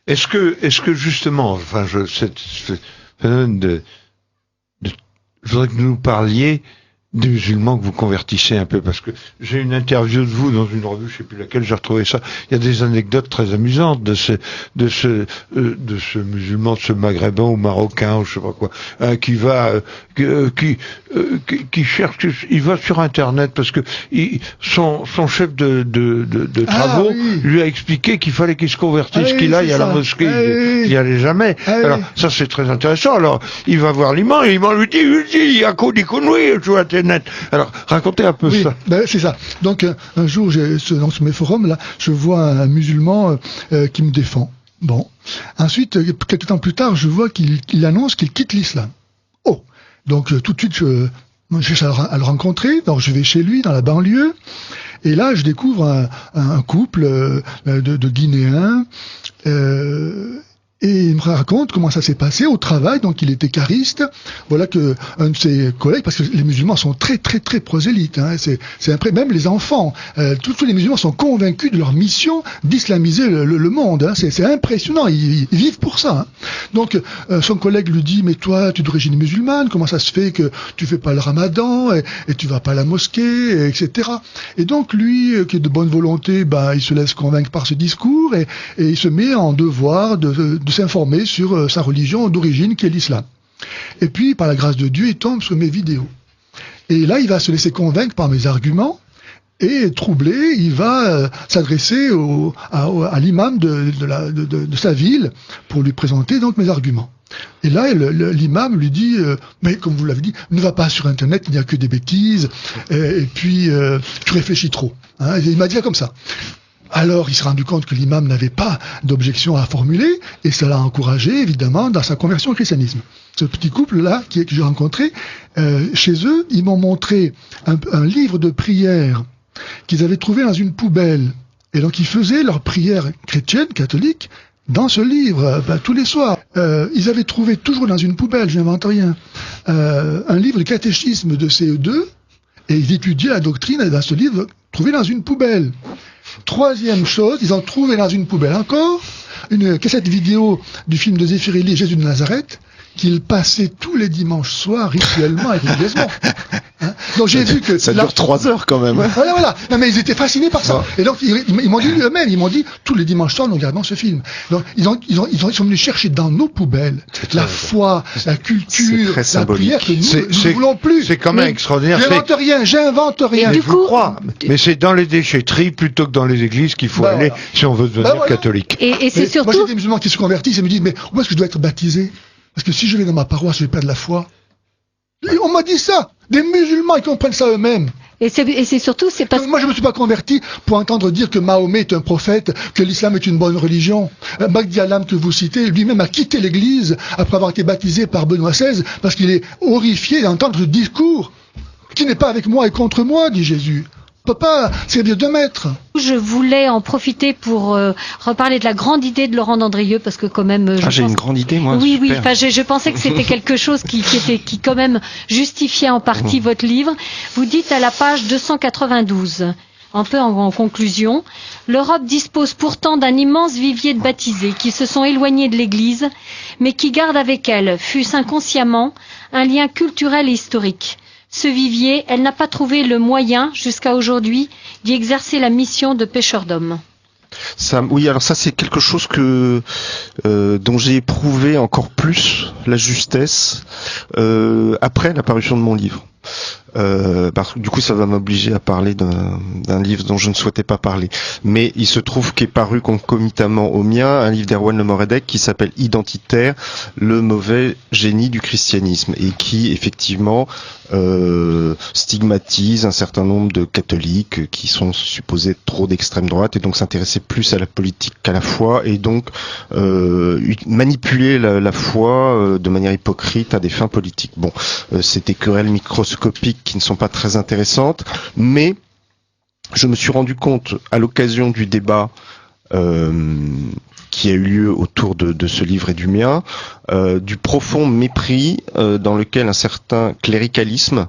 [SPEAKER 2] Est-ce que justement, ce phénomène je voudrais que nous parliez des musulmans que vous convertissez un peu, parce que j'ai une interview de vous dans une revue, je sais plus laquelle, j'ai retrouvé ça. Il y a des anecdotes très amusantes de ce musulman, de ce maghrébin ou marocain ou je sais pas quoi, qui cherche, il va sur internet parce que son chef de travaux lui a expliqué qu'il fallait qu'il se convertisse, qu'il aille à la mosquée, il y allait jamais. Alors ça c'est très intéressant. Alors il va voir l'imam, et l'imam lui dit il y a quoi des conneries sur internet. Alors, racontez un peu ça.
[SPEAKER 4] C'est ça. Donc, un jour, sur mes forums, là, je vois un musulman qui me défend. Bon. Ensuite, quelques temps plus tard, je vois qu'il annonce qu'il quitte l'islam. Oh. Donc, tout de suite, je cherche à le rencontrer. Donc, je vais chez lui, dans la banlieue. Et là, je découvre un couple de Guinéens. Et il me raconte comment ça s'est passé au travail. Donc il était cariste. Voilà que un de ses collègues, parce que les musulmans sont très très très prosélytes, hein, c'est même les enfants, tous les musulmans sont convaincus de leur mission d'islamiser le monde, hein, c'est impressionnant, ils vivent pour ça, hein. Donc son collègue lui dit mais toi tu es d'origine musulmane, comment ça se fait que tu fais pas le ramadan et tu vas pas à la mosquée, etc. Et donc lui qui est de bonne volonté, il se laisse convaincre par ce discours et il se met en devoir de s'informer sur sa religion d'origine qui est l'islam. Et puis, par la grâce de Dieu, il tombe sur mes vidéos. Et là, il va se laisser convaincre par mes arguments, et troublé, il va s'adresser à l'imam de sa ville pour lui présenter donc mes arguments. Et là, l'imam lui dit, mais comme vous l'avez dit, ne va pas sur Internet, il n'y a que des bêtises, et puis tu réfléchis trop. Hein, il m'a dit comme ça. Alors, il s'est rendu compte que l'imam n'avait pas d'objection à formuler, et ça l'a encouragé, évidemment, dans sa conversion au christianisme. Ce petit couple-là, que j'ai rencontré, chez eux, ils m'ont montré un livre de prière qu'ils avaient trouvé dans une poubelle. Et donc, ils faisaient leur prière chrétienne, catholique, dans ce livre, tous les soirs. Ils avaient trouvé, toujours dans une poubelle, je n'invente rien, un livre de catéchisme de CE2, et ils étudiaient la doctrine dans ce livre, trouvé dans une poubelle. Troisième chose, ils ont trouvé dans une poubelle encore une cassette vidéo du film de Zeffirelli, Jésus de Nazareth, qu'ils passaient tous les dimanches soirs rituellement et religieusement. Hein, donc j'ai vu que
[SPEAKER 3] ça dure 3 heures quand même.
[SPEAKER 4] Voilà. Non, mais ils étaient fascinés par ça. Et donc ils m'ont dit eux-mêmes, ils m'ont dit tous les dimanches soirs nous regardons ce film. Donc ils sont venus chercher dans nos poubelles la foi, la culture, la prière que nous ne voulons plus.
[SPEAKER 2] C'est quand même extraordinaire.
[SPEAKER 4] J'invente rien.
[SPEAKER 2] Je vous crois. Mais c'est dans les déchetteries plutôt que dans les églises qu'il faut aller si on veut devenir catholique.
[SPEAKER 1] Et c'est surtout.
[SPEAKER 4] Moi j'ai des musulmans qui se convertissent et me disent mais où est-ce que je dois être baptisé? Parce que si je vais dans ma paroisse, je vais perdre la foi. Et on m'a dit ça. Des musulmans, ils comprennent ça eux-mêmes.
[SPEAKER 1] Et c'est surtout, c'est parce que...
[SPEAKER 4] Moi, je me suis pas converti pour entendre dire que Mahomet est un prophète, que l'islam est une bonne religion. Mahdi Alam, que vous citez, lui-même a quitté l'église après avoir été baptisé par Benoît XVI parce qu'il est horrifié d'entendre ce discours qui n'est pas avec moi et contre moi, dit Jésus. peut pas servir de maître.
[SPEAKER 1] Je voulais en profiter pour reparler de la grande idée de Laurent Dandrieux, parce que quand même...
[SPEAKER 3] j'ai une grande idée, moi.
[SPEAKER 1] Oui,
[SPEAKER 3] super.
[SPEAKER 1] oui, enfin, je pensais que c'était quelque chose qui quand même justifiait en partie votre livre. Vous dites à la page 292, un peu en conclusion, l'Europe dispose pourtant d'un immense vivier de baptisés qui se sont éloignés de l'Église, mais qui gardent avec elle, fût-ce inconsciemment, un lien culturel et historique. Ce vivier, elle n'a pas trouvé le moyen, jusqu'à aujourd'hui, d'y exercer la mission de pêcheur d'hommes.
[SPEAKER 3] Oui, alors ça c'est quelque chose dont j'ai éprouvé encore plus la justesse après la parution de mon livre. Parce que du coup ça va m'obliger à parler d'un livre dont je ne souhaitais pas parler. Mais il se trouve qu'est paru concomitamment au mien un livre d'Erwan Le Moredec qui s'appelle Identitaire, le mauvais génie du christianisme, et qui effectivement stigmatise un certain nombre de catholiques qui sont supposés être trop d'extrême droite et donc s'intéresser plus à la politique qu'à la foi, et donc manipuler la foi de manière hypocrite à des fins politiques. Bon, c'est des querelles microscopiques qui ne sont pas très intéressantes, mais je me suis rendu compte à l'occasion du débat qui a eu lieu autour de ce livre et du mien, du profond mépris dans lequel un certain cléricalisme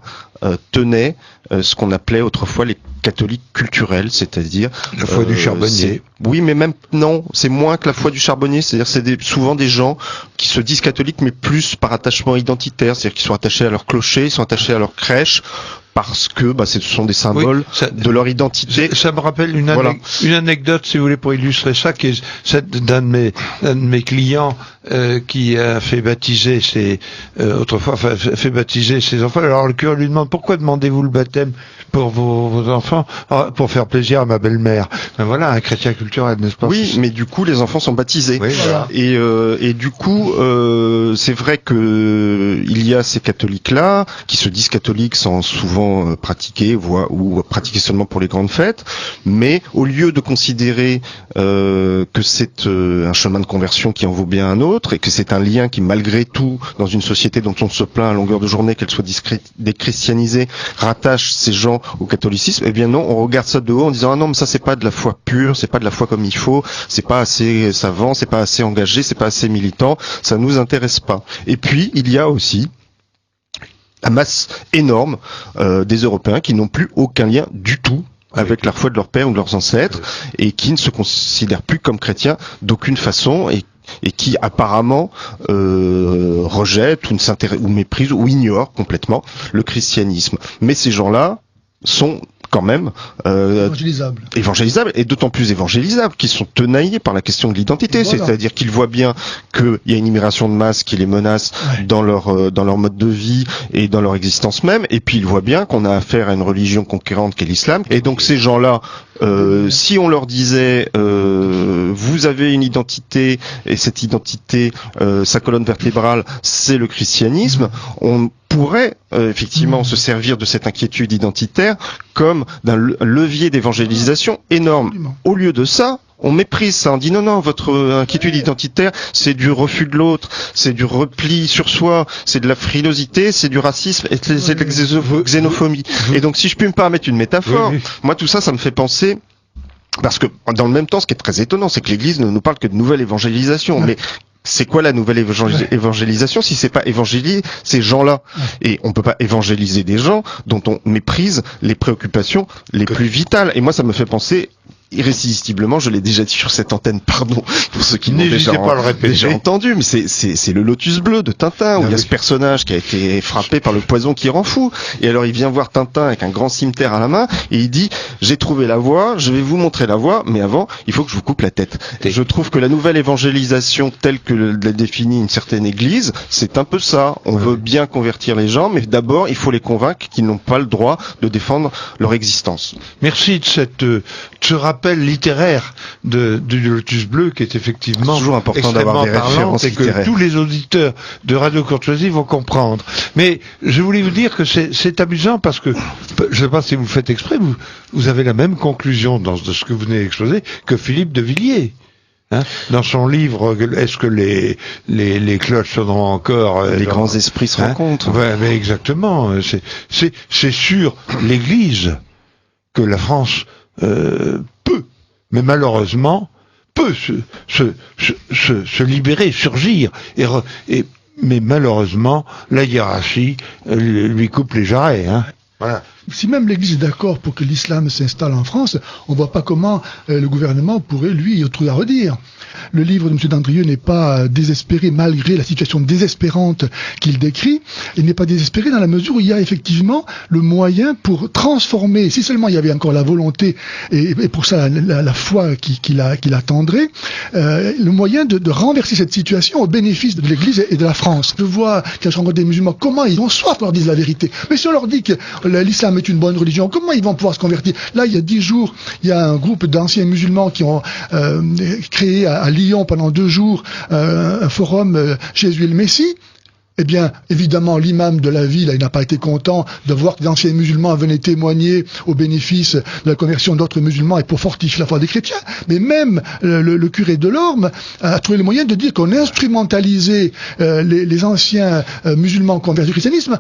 [SPEAKER 3] tenait ce qu'on appelait autrefois les catholiques culturels, c'est-à-dire
[SPEAKER 2] la foi du charbonnier.
[SPEAKER 3] Oui, mais même non, c'est moins que la foi du charbonnier, c'est-à-dire c'est souvent des gens qui se disent catholiques mais plus par attachement identitaire, c'est-à-dire qu'ils sont attachés à leur clocher, ils sont attachés à leur crèche, parce que ce sont des symboles de leur identité.
[SPEAKER 2] Ça me rappelle une anecdote, si vous voulez, pour illustrer ça, qui est celle d'un de mes clients qui a fait baptiser fait baptiser ses enfants. Alors le curé lui demande: pourquoi demandez-vous le baptême pour vos enfants? Pour faire plaisir à ma belle-mère. Ben voilà, un chrétien culturel, n'est-ce pas?
[SPEAKER 3] Oui, mais du coup les enfants sont baptisés.
[SPEAKER 2] Oui, voilà.
[SPEAKER 3] Et du coup c'est vrai que il y a ces catholiques-là qui se disent catholiques sans souvent pratiquer ou pratiquer seulement pour les grandes fêtes, mais au lieu de considérer que c'est un chemin de conversion qui en vaut bien un autre, et que c'est un lien qui malgré tout, dans une société dont on se plaint à longueur de journée qu'elle soit déchristianisée, rattache ces gens au catholicisme, eh bien non, on regarde ça de haut en disant: ah non, mais ça c'est pas de la foi pure, c'est pas de la foi comme il faut, c'est pas assez savant, c'est pas assez engagé, c'est pas assez militant, ça nous intéresse pas. Et puis il y a aussi la masse énorme des Européens qui n'ont plus aucun lien du tout avec la foi de leurs pères ou de leurs ancêtres, et qui ne se considèrent plus comme chrétiens d'aucune façon, et qui apparemment rejettent ou méprisent ou ignorent complètement le christianisme. Mais ces gens-là sont quand même évangélisables, et d'autant plus évangélisables qu'ils sont tenaillés par la question de l'identité, voilà. C'est-à-dire qu'ils voient bien qu'il y a une immigration de masse qui les menace dans leur mode de vie et dans leur existence même, et puis ils voient bien qu'on a affaire à une religion conquérante qu'est l'islam, et donc ces gens-là, si on leur disait vous avez une identité, et cette identité, sa colonne vertébrale c'est le christianisme, on pourrait effectivement se servir de cette inquiétude identitaire comme d'un levier d'évangélisation énorme.
[SPEAKER 4] Absolument.
[SPEAKER 3] Au lieu de ça, on méprise ça, on dit non, votre inquiétude identitaire, c'est du refus de l'autre, c'est du repli sur soi, c'est de la frilosité, c'est du racisme, et c'est de la xénophobie. Et donc si je puis me permettre une métaphore, moi tout ça, ça me fait penser... Parce que dans le même temps, ce qui est très étonnant, c'est que l'Église ne nous parle que de nouvelle évangélisation. Mais c'est quoi la nouvelle évangélisation si c'est pas évangéliser ces gens-là? Et on peut pas évangéliser des gens dont on méprise les préoccupations les plus vitales. Et moi, ça me fait penser... irrésistiblement, je l'ai déjà dit sur cette antenne, pardon, pour ceux qui l'ont déjà entendu, mais c'est le lotus bleu de Tintin, où il y a ce personnage qui a été frappé par le poison qui rend fou, et alors il vient voir Tintin avec un grand cimeterre à la main, et il dit: j'ai trouvé la voie, je vais vous montrer la voie, mais avant, il faut que je vous coupe la tête. Et je trouve que la nouvelle évangélisation, telle que l'a définie une certaine église, c'est un peu ça. On veut bien convertir les gens, mais d'abord, il faut les convaincre qu'ils n'ont pas le droit de défendre leur existence.
[SPEAKER 2] Merci de ce rappel littéraire du Lotus Bleu, qui est effectivement
[SPEAKER 3] toujours important d'avoir des références
[SPEAKER 2] et que
[SPEAKER 3] littéraires.
[SPEAKER 2] Tous les auditeurs de Radio Courtoisie vont comprendre. Mais je voulais vous dire que c'est amusant, parce que je ne sais pas si vous le faites exprès, vous avez la même conclusion de ce que vous venez d'exposer que Philippe de Villiers. Dans son livre, est-ce que les cloches sonneront encore?
[SPEAKER 3] Les grands esprits se rencontrent.
[SPEAKER 2] Ouais, mais exactement. C'est sur l'Église que la France peut, mais malheureusement, peut se libérer, surgir, mais malheureusement, la hiérarchie lui coupe les jarrets. Hein. Voilà.
[SPEAKER 4] Si même l'Église est d'accord pour que l'islam s'installe en France, on ne voit pas comment le gouvernement pourrait, lui, trouver à redire. Le livre de M. Dandrieux n'est pas désespéré malgré la situation désespérante qu'il décrit. Il n'est pas désespéré dans la mesure où il y a effectivement le moyen pour transformer, si seulement il y avait encore la volonté et pour ça la foi qui l'attendrait, le moyen de renverser cette situation au bénéfice de l'Église et de la France. Je vois, quand je rencontre des musulmans, comment ils ont soif qu'on leur dise la vérité. Mais si on leur dit que l'islam est une bonne religion, comment ils vont pouvoir se convertir? Là, il y a 10 jours, il y a un groupe d'anciens musulmans qui ont créé à Lyon pendant 2 jours un forum Jésus et le Messie. Eh bien, évidemment, l'imam de la ville, il n'a pas été content de voir que les anciens musulmans venaient témoigner au bénéfice de la conversion d'autres musulmans et pour fortifier la foi des chrétiens. Mais même le curé de l'Orme a trouvé le moyen de dire qu'on instrumentalisait les anciens musulmans convertis au christianisme.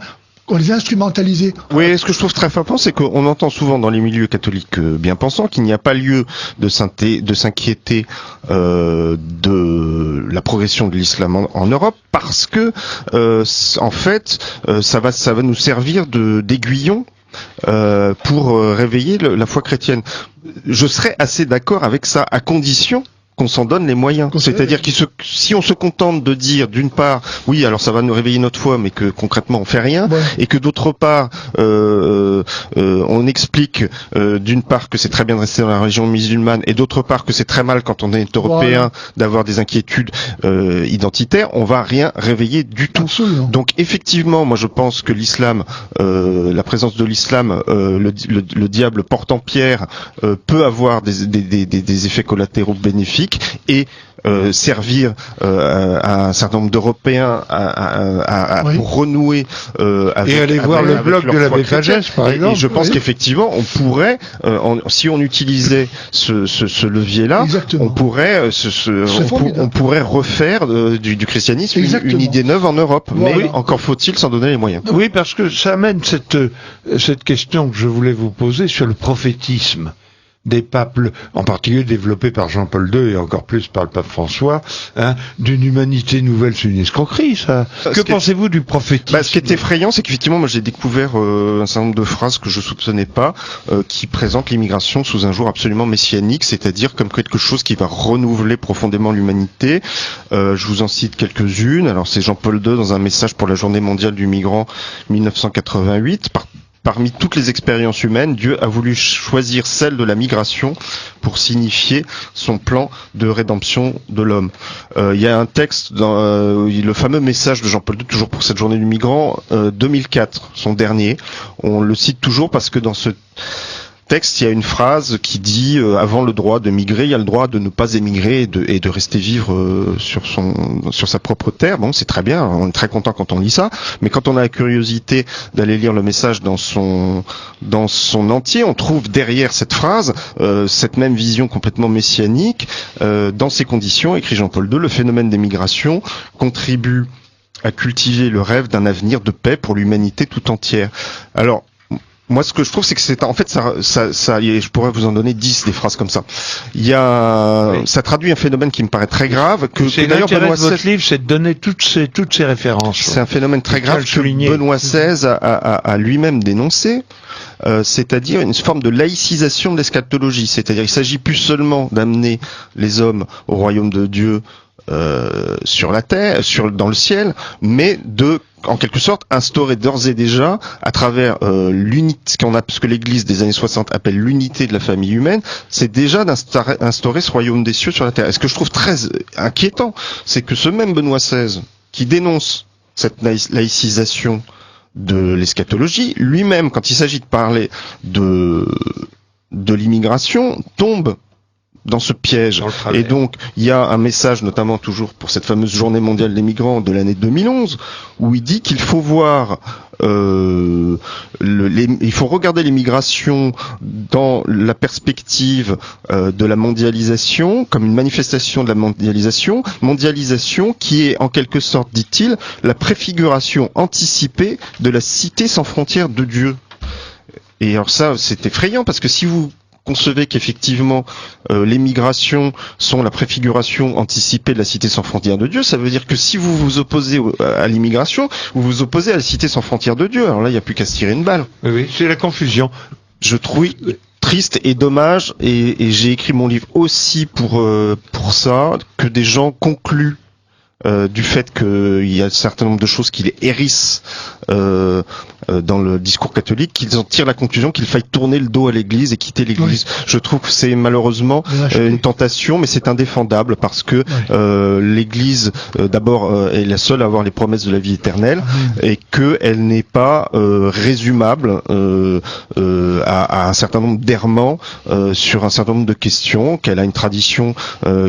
[SPEAKER 4] On les a instrumentalisés.
[SPEAKER 3] Oui, ce que je trouve très frappant, c'est qu'on entend souvent dans les milieux catholiques bien pensants qu'il n'y a pas lieu de s'inquiéter de la progression de l'islam en Europe, parce que en fait, ça va nous servir d'aiguillon pour réveiller la foi chrétienne. Je serais assez d'accord avec ça, à condition qu'on s'en donne les moyens. C'est-à-dire que si on se contente de dire, d'une part, oui, alors ça va nous réveiller notre foi, mais que concrètement on fait rien, ouais. Et que d'autre part, on explique d'une part que c'est très bien de rester dans la religion musulmane, et d'autre part que c'est très mal quand on est européen d'avoir des inquiétudes identitaires, on va rien réveiller du tout. Absolument. Donc effectivement, moi je pense que l'islam, la présence de l'islam, le diable portant pierre, peut avoir des effets collatéraux bénéfiques et servir à un certain nombre d'Européens pour renouer avec,
[SPEAKER 2] et aller voir le blog de l'abbé Pagès, par exemple.
[SPEAKER 3] Et je pense qu'effectivement, on pourrait, si on utilisait ce levier-là, on pourrait on pourrait refaire du christianisme une idée neuve en Europe. Voilà. Mais encore faut-il s'en donner les moyens.
[SPEAKER 2] Oui, parce que ça amène cette question que je voulais vous poser sur le prophétisme des papes, en particulier développé par Jean-Paul II et encore plus par le pape François, d'une humanité nouvelle, c'est une escroquerie, ça. Que pensez-vous du prophétisme?
[SPEAKER 3] Ce qui est effrayant, c'est qu'effectivement, moi j'ai découvert un certain nombre de phrases que je soupçonnais pas, qui présentent l'immigration sous un jour absolument messianique, c'est-à-dire comme quelque chose qui va renouveler profondément l'humanité. Je vous en cite quelques-unes. Alors c'est Jean-Paul II dans un message pour la Journée mondiale du migrant 1988. Parmi toutes les expériences humaines, Dieu a voulu choisir celle de la migration pour signifier son plan de rédemption de l'homme. Il y a un texte dans le fameux message de Jean-Paul II, toujours pour cette journée du migrant, 2004, son dernier. On le cite toujours parce que dans ce texte, il y a une phrase qui dit avant le droit de migrer, il y a le droit de ne pas émigrer et de rester vivre sur sa propre terre. Bon, c'est très bien, on est très content quand on lit ça, mais quand on a la curiosité d'aller lire le message dans son entier, on trouve derrière cette phrase cette même vision complètement messianique. Dans ces conditions, écrit Jean-Paul II, le phénomène des migrations contribue à cultiver le rêve d'un avenir de paix pour l'humanité tout entière. Alors, moi, ce que je trouve, c'est que je pourrais vous en donner 10 des phrases comme ça. Ça traduit un phénomène qui me paraît très grave, que
[SPEAKER 2] d'ailleurs Benoît XVI, votre livre, c'est de donner toutes ces références.
[SPEAKER 3] C'est un phénomène très grave que Benoît XVI a lui-même dénoncé. C'est-à-dire une forme de laïcisation de l'eschatologie. C'est-à-dire, il s'agit plus seulement d'amener les hommes au royaume de Dieu, sur la terre, dans le ciel, mais en quelque sorte, instaurer d'ores et déjà, à travers ce que l'Église des années 60 appelle l'unité de la famille humaine, c'est déjà d'instaurer ce royaume des cieux sur la terre. Et ce que je trouve très inquiétant, c'est que ce même Benoît XVI, qui dénonce cette laïcisation de l'eschatologie, lui-même, quand il s'agit de parler de l'immigration, tombe dans ce piège. Et donc, il y a un message, notamment toujours pour cette fameuse journée mondiale des migrants de l'année 2011, où il dit qu'il faut voir, il faut regarder l'immigration dans la perspective de la mondialisation, comme une manifestation de la mondialisation qui est en quelque sorte, dit-il, la préfiguration anticipée de la cité sans frontières de Dieu. Et alors ça, c'est effrayant parce que si vous concevez qu'effectivement les migrations sont la préfiguration anticipée de la cité sans frontières de Dieu, ça veut dire que si vous vous opposez à l'immigration, vous vous opposez à la cité sans frontières de Dieu. Alors là, il n'y a plus qu'à se tirer une balle.
[SPEAKER 2] Oui, c'est la confusion.
[SPEAKER 3] Je trouve triste et dommage, et j'ai écrit mon livre aussi pour ça, que des gens concluent du fait qu'il y a un certain nombre de choses qui les hérissent dans le discours catholique, qu'ils en tirent la conclusion qu'il faille tourner le dos à l'Église et quitter l'Église. Oui. Je trouve que c'est malheureusement une tentation, mais c'est indéfendable parce que l'Église, d'abord, est la seule à avoir les promesses de la vie éternelle et qu'elle n'est pas résumable à un certain nombre d'errements sur un certain nombre de questions, qu'elle a une tradition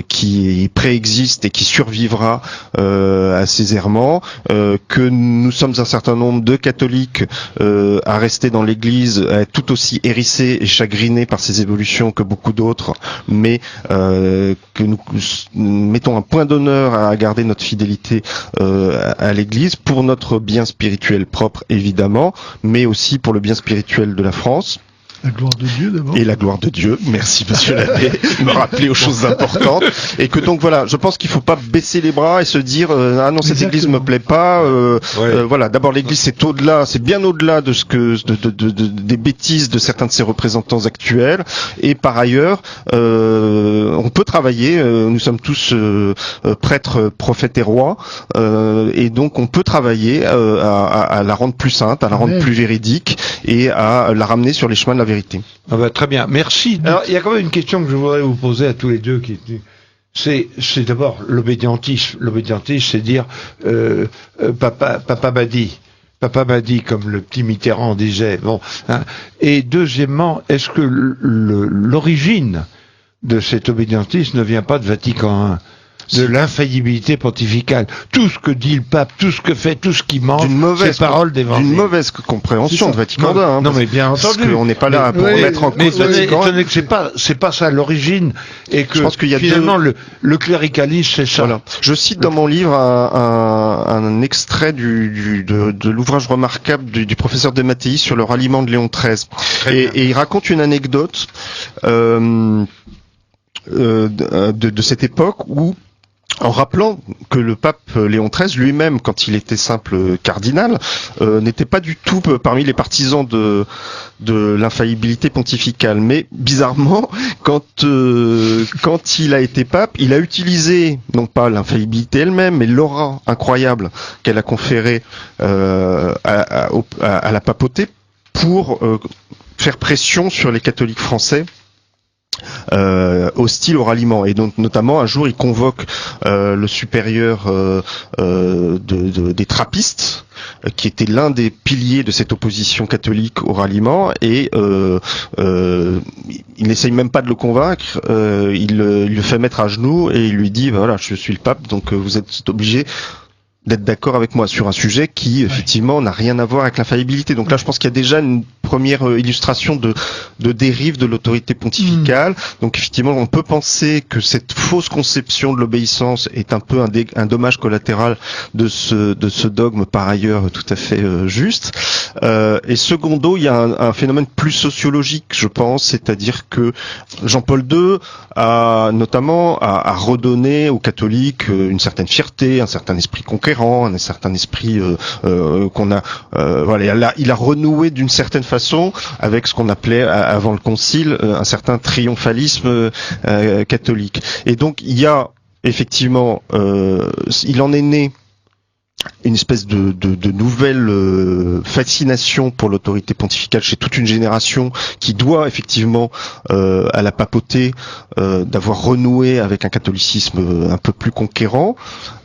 [SPEAKER 3] qui préexiste et qui survivra à ces errements, que nous sommes un certain nombre de catholiques à rester dans l'Église, à être tout aussi hérissés et chagrinés par ces évolutions que beaucoup d'autres, mais que nous mettons un point d'honneur à garder notre fidélité à l'Église pour notre bien spirituel propre évidemment, mais aussi pour le bien spirituel de la France.
[SPEAKER 4] La gloire de Dieu d'abord.
[SPEAKER 3] Et la gloire de Dieu, merci monsieur l'abbé, me rappeler aux choses importantes. Et que donc voilà, je pense qu'il faut pas baisser les bras et se dire ah non, cette église me plaît pas. Voilà, d'abord l'église c'est au-delà, c'est bien au-delà de ce que des bêtises de certains de ses représentants actuels. Et par ailleurs, on peut travailler. Nous sommes tous prêtres, prophètes et rois, et donc on peut travailler à la rendre plus sainte, à la rendre plus véridique et à la ramener sur les chemins de la vérité.
[SPEAKER 2] Ah bah, très bien, merci. Alors, il y a quand même une question que je voudrais vous poser à tous les deux, c'est d'abord l'obédientisme. L'obédientisme, c'est dire papa m'a dit. Papa m'a dit, comme le petit Mitterrand disait. Bon, hein. Et deuxièmement, est-ce que l'origine de cet obédientisme ne vient pas de Vatican I? De l'infaillibilité pontificale. Tout ce que dit le pape, tout ce que fait, tout ce qui manque, c'est paroles d'évangile.
[SPEAKER 3] D'une mauvaise compréhension de Vatican II.
[SPEAKER 2] Non, mais bien entendu.
[SPEAKER 3] Parce qu'on n'est pas là pour remettre en cause Vatican II.
[SPEAKER 2] Mais c'est pas ça l'origine, et que je pense qu'il y a finalement le cléricalisme, c'est ça. Voilà.
[SPEAKER 3] Je cite dans mon livre un extrait de l'ouvrage remarquable du professeur de Mattei sur le ralliement de Léon XIII. Et il raconte une anecdote de cette époque où, en rappelant que le pape Léon XIII lui-même, quand il était simple cardinal, n'était pas du tout parmi les partisans de l'infaillibilité pontificale. Mais bizarrement, quand il a été pape, il a utilisé non pas l'infaillibilité elle-même, mais l'aura incroyable qu'elle a conférée à la papauté pour faire pression sur les catholiques français hostile au ralliement. Et donc notamment un jour il convoque le supérieur des trappistes, qui était l'un des piliers de cette opposition catholique au ralliement, et il n'essaye même pas de le convaincre, il le fait mettre à genoux et il lui dit voilà, je suis le pape, donc vous êtes obligé d'être d'accord avec moi sur un sujet qui effectivement n'a rien à voir avec l'infaillibilité. Donc là je pense qu'il y a déjà une première illustration de dérive de l'autorité pontificale. Donc effectivement on peut penser que cette fausse conception de l'obéissance est un peu un dommage collatéral de ce dogme par ailleurs tout à fait juste. Et secondo, il y a un phénomène plus sociologique, je pense, c'est-à-dire que Jean-Paul II a notamment redonné aux catholiques une certaine fierté, un certain esprit conquérant, un certain esprit qu'on a voilà, il a renoué d'une certaine façon avec ce qu'on appelait avant le concile un certain triomphalisme catholique. Et donc il y a effectivement il en est né une espèce de nouvelle fascination pour l'autorité pontificale chez toute une génération qui doit effectivement à la papauté d'avoir renoué avec un catholicisme un peu plus conquérant.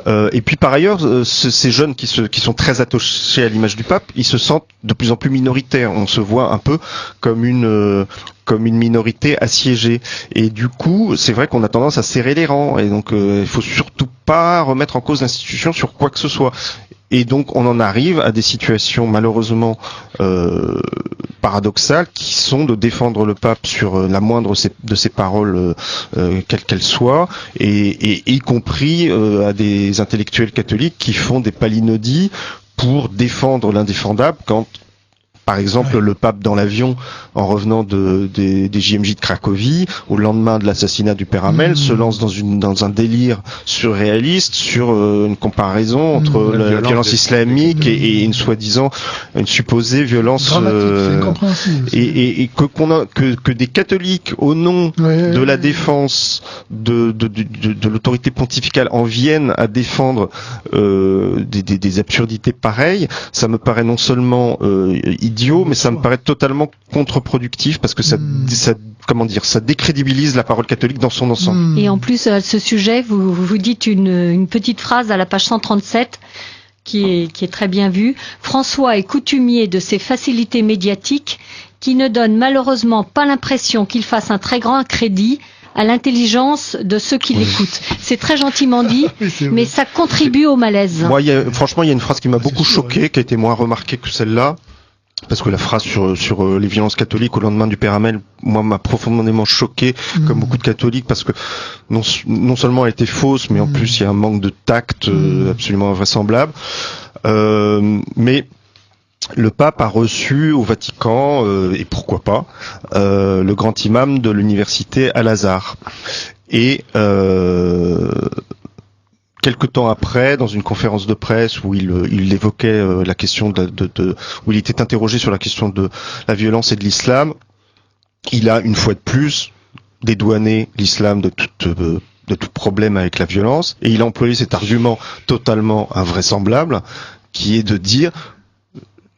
[SPEAKER 3] Et puis par ailleurs, ces jeunes qui sont très attachés à l'image du pape, ils se sentent de plus en plus minoritaires. On se voit un peu comme une minorité assiégée. Et du coup, c'est vrai qu'on a tendance à serrer les rangs. Et donc, il faut surtout pas remettre en cause l'institution sur quoi que ce soit. Et donc, on en arrive à des situations malheureusement paradoxales qui sont de défendre le pape sur la moindre de ses paroles, quelles qu'elles soient, et y compris à des intellectuels catholiques qui font des palinodies pour défendre l'indéfendable quand Par exemple, le pape dans l'avion, en revenant des JMJ de Cracovie, au lendemain de l'assassinat du père Hamel, se lance dans un délire surréaliste sur une comparaison entre la violence islamique et une supposée violence et que des catholiques, au nom de la défense de l'autorité pontificale, en viennent à défendre des absurdités pareilles. Ça me paraît non seulement idiot, mais ça me paraît totalement contre-productif parce que ça décrédibilise la parole catholique dans son ensemble.
[SPEAKER 1] Et en plus, à ce sujet, vous dites une petite phrase à la page 137 qui est très bien vue. François est coutumier de ces facilités médiatiques qui ne donnent malheureusement pas l'impression qu'il fasse un très grand crédit à l'intelligence de ceux qui l'écoutent. C'est très gentiment dit, mais ça contribue au malaise.
[SPEAKER 3] Moi, franchement, il y a une phrase qui m'a beaucoup choqué, qui a été moins remarquée que celle-là. Parce que la phrase sur les violences catholiques au lendemain du père Hamel, moi, m'a profondément choqué, comme beaucoup de catholiques, parce que non seulement elle était fausse, mais en plus il y a un manque de tact absolument invraisemblable. Mais le pape a reçu au Vatican, et pourquoi pas, le grand imam de l'université Al-Azhar. Et quelque temps après, dans une conférence de presse où il évoquait la question où il était interrogé sur la question de la violence et de l'islam, il a une fois de plus dédouané l'islam de tout problème avec la violence, et il a employé cet argument totalement invraisemblable, qui est de dire: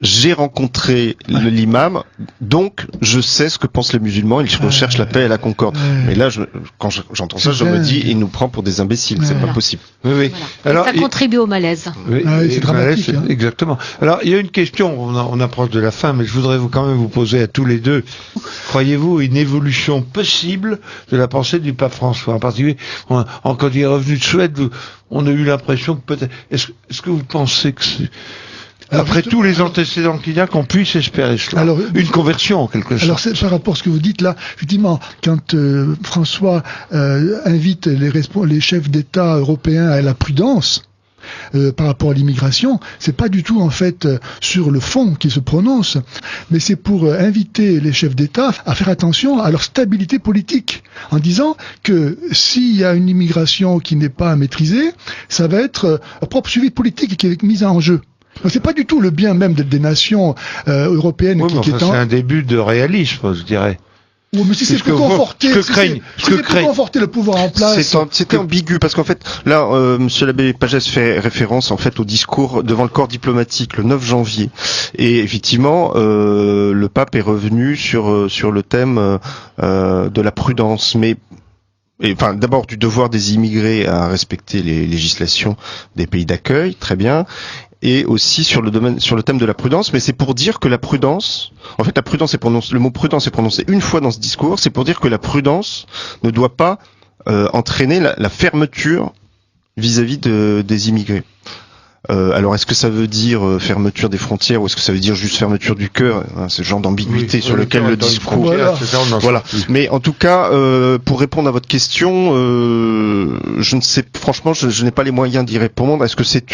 [SPEAKER 3] j'ai rencontré l'imam, donc je sais ce que pensent les musulmans, ils recherchent la paix et la concorde. Mais là, quand j'entends ça, je me dis, il nous prend pour des imbéciles, c'est pas possible.
[SPEAKER 2] Oui.
[SPEAKER 1] Voilà. Alors, ça contribue au malaise.
[SPEAKER 2] Oui,
[SPEAKER 4] c'est dramatique.
[SPEAKER 2] Malaise, exactement. Alors, il y a une question, on approche de la fin, mais je voudrais quand même vous poser à tous les deux. Croyez-vous une évolution possible de la pensée du pape François? En particulier, quand il est revenu de Suède, on a eu l'impression que peut-être... Est-ce que vous pensez que c'est... Après tous les antécédents qu'il y a, qu'on puisse espérer cela. Alors, une conversion, en quelque sorte.
[SPEAKER 4] Alors, c'est par rapport à ce que vous dites là, effectivement, quand François invite les chefs d'État européens à la prudence, par rapport à l'immigration, c'est pas du tout en fait sur le fond qu'il se prononce, mais c'est pour inviter les chefs d'État à faire attention à leur stabilité politique, en disant que s'il y a une immigration qui n'est pas maîtrisée, ça va être leur propre suivi politique qui est mise en jeu. Donc c'est pas du tout le bien même des nations européennes
[SPEAKER 2] qui est c'est un début de réalisme, je dirais.
[SPEAKER 4] Oui, mais si c'est pour conforter, conforter le pouvoir en place.
[SPEAKER 3] C'était ambigu parce qu'en fait, là, Monsieur l'abbé Pagès fait référence en fait au discours devant le corps diplomatique le 9 janvier. Et effectivement, le pape est revenu sur le thème de la prudence, d'abord du devoir des immigrés à respecter les législations des pays d'accueil, très bien. Et aussi sur le thème de la prudence, mais c'est pour dire que la prudence, le mot prudence est prononcé une fois dans ce discours, c'est pour dire que la prudence ne doit pas entraîner la fermeture vis-à-vis des immigrés. Alors est-ce que ça veut dire fermeture des frontières ou est-ce que ça veut dire juste fermeture du cœur, ce genre d'ambiguïté sur lequel le discours... Voilà. Mais en tout cas, pour répondre à votre question, je ne sais, franchement, je n'ai pas les moyens d'y répondre. Est-ce que c'est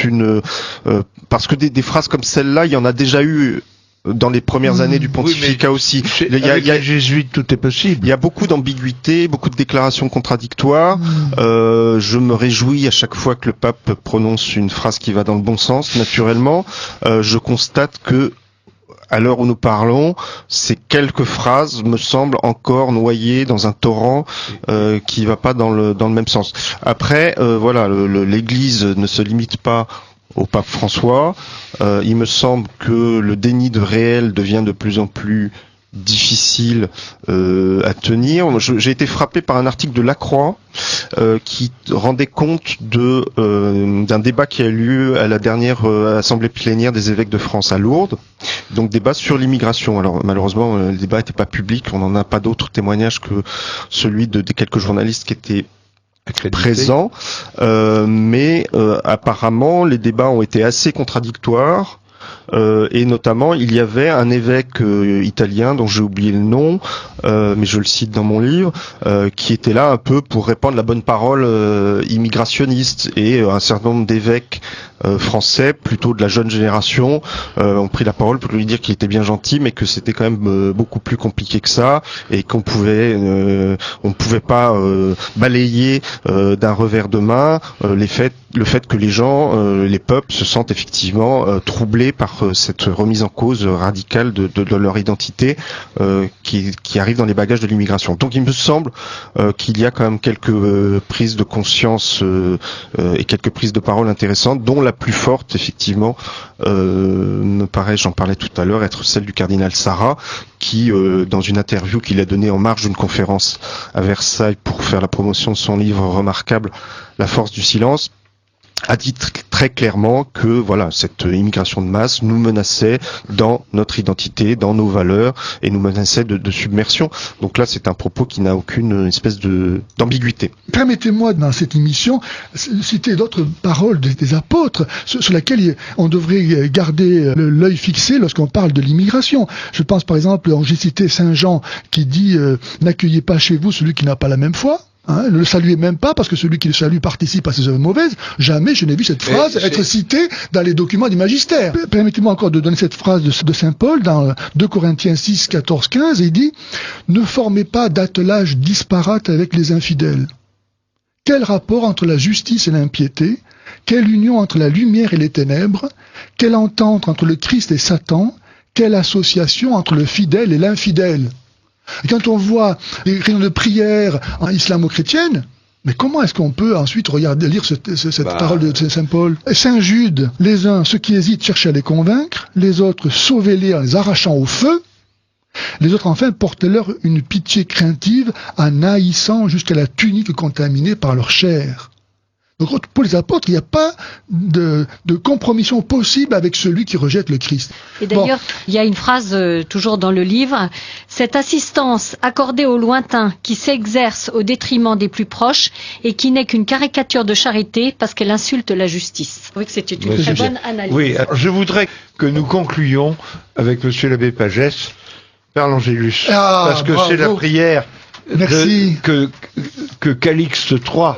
[SPEAKER 3] parce que des phrases comme celle-là, il y en a déjà eu dans les premières années du pontificat aussi.
[SPEAKER 2] Avec les jésuites, tout est possible.
[SPEAKER 3] Il y a beaucoup d'ambiguïté, beaucoup de déclarations contradictoires. Je me réjouis à chaque fois que le pape prononce une phrase qui va dans le bon sens, naturellement. Je constate que, à l'heure où nous parlons, ces quelques phrases me semblent encore noyées dans un torrent qui va pas dans le même sens. Après, l'Église ne se limite pas au pape François. Il me semble que le déni de réel devient de plus en plus difficile à tenir. J'ai été frappé par un article de Lacroix qui rendait compte d'un débat qui a eu lieu à la dernière assemblée plénière des évêques de France à Lourdes, donc débat sur l'immigration. Alors malheureusement le débat n'était pas public, on n'en a pas d'autres témoignages que celui des quelques journalistes qui étaient présents, mais apparemment les débats ont été assez contradictoires. Et notamment, il y avait un évêque italien dont j'ai oublié le nom, mais je le cite dans mon livre, qui était là un peu pour répandre la bonne parole immigrationniste, et un certain nombre d'évêques français, plutôt de la jeune génération, ont pris la parole pour lui dire qu'il était bien gentil, mais que c'était quand même beaucoup plus compliqué que ça, et qu'on pouvait, on ne pouvait pas balayer d'un revers de main le fait que les gens, les peuples, se sentent effectivement troublés par cette remise en cause radicale de leur identité qui arrive dans les bagages de l'immigration. Donc il me semble qu'il y a quand même quelques prises de conscience et quelques prises de parole intéressantes, dont la plus forte, effectivement, me paraît, j'en parlais tout à l'heure, être celle du cardinal Sarah, qui, dans une interview qu'il a donnée en marge d'une conférence à Versailles pour faire la promotion de son livre remarquable, La force du silence, a dit très clairement que voilà, cette immigration de masse nous menaçait dans notre identité, dans nos valeurs, et nous menaçait de submersion. Donc là, c'est un propos qui n'a aucune espèce d'ambiguïté.
[SPEAKER 4] Permettez-moi, dans cette émission, citer d'autres paroles des apôtres sur lesquelles on devrait garder l'œil fixé lorsqu'on parle de l'immigration. Je pense par exemple, j'ai cité Saint Jean qui dit « N'accueillez pas chez vous celui qui n'a pas la même foi ». Ne le saluez même pas parce que celui qui le salue participe à ses œuvres mauvaises. Jamais je n'ai vu cette phrase être citée dans les documents du magistère. Permettez-moi encore de donner cette phrase de Saint Paul dans 2 Corinthiens 6, 14, 15. Il dit « Ne formez pas d'attelage disparate avec les infidèles. Quel rapport entre la justice et l'impiété? Quelle union entre la lumière et les ténèbres? Quelle entente entre le Christ et Satan? Quelle association entre le fidèle et l'infidèle ?» Et quand on voit les réunions de prière en islamo-chrétienne, mais comment est-ce qu'on peut ensuite lire cette parole de Saint Paul? Saint Jude, les uns, ceux qui hésitent, cherchent à les convaincre, les autres, sauvez-les en les arrachant au feu, les autres, enfin, portez-leur une pitié craintive en haïssant jusqu'à la tunique contaminée par leur chair. Donc, pour les apôtres, il n'y a pas de compromission possible avec celui qui rejette le Christ.
[SPEAKER 1] Et d'ailleurs, il y a une phrase toujours dans le livre, « Cette assistance accordée aux lointains qui s'exerce au détriment des plus proches et qui n'est qu'une caricature de charité parce qu'elle insulte la justice. » Oui, que c'était une très bonne analyse.
[SPEAKER 2] Oui, alors, je voudrais que nous concluions avec Monsieur l'abbé Pagès, Père l'Angélus, parce que c'est la prière que Calixte III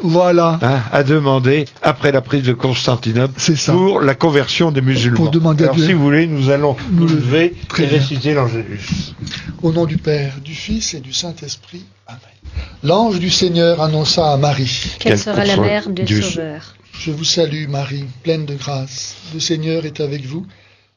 [SPEAKER 2] a demandé après la prise de Constantinople pour la conversion des musulmans. Alors si vous voulez, nous allons nous lever et réciter l'Angélus.
[SPEAKER 4] Au nom du Père, du Fils et du Saint-Esprit. Amen. L'ange du Seigneur annonça à Marie.
[SPEAKER 1] Quelle sera la mère du Sauveur.
[SPEAKER 4] Je vous salue Marie, pleine de grâce. Le Seigneur est avec vous.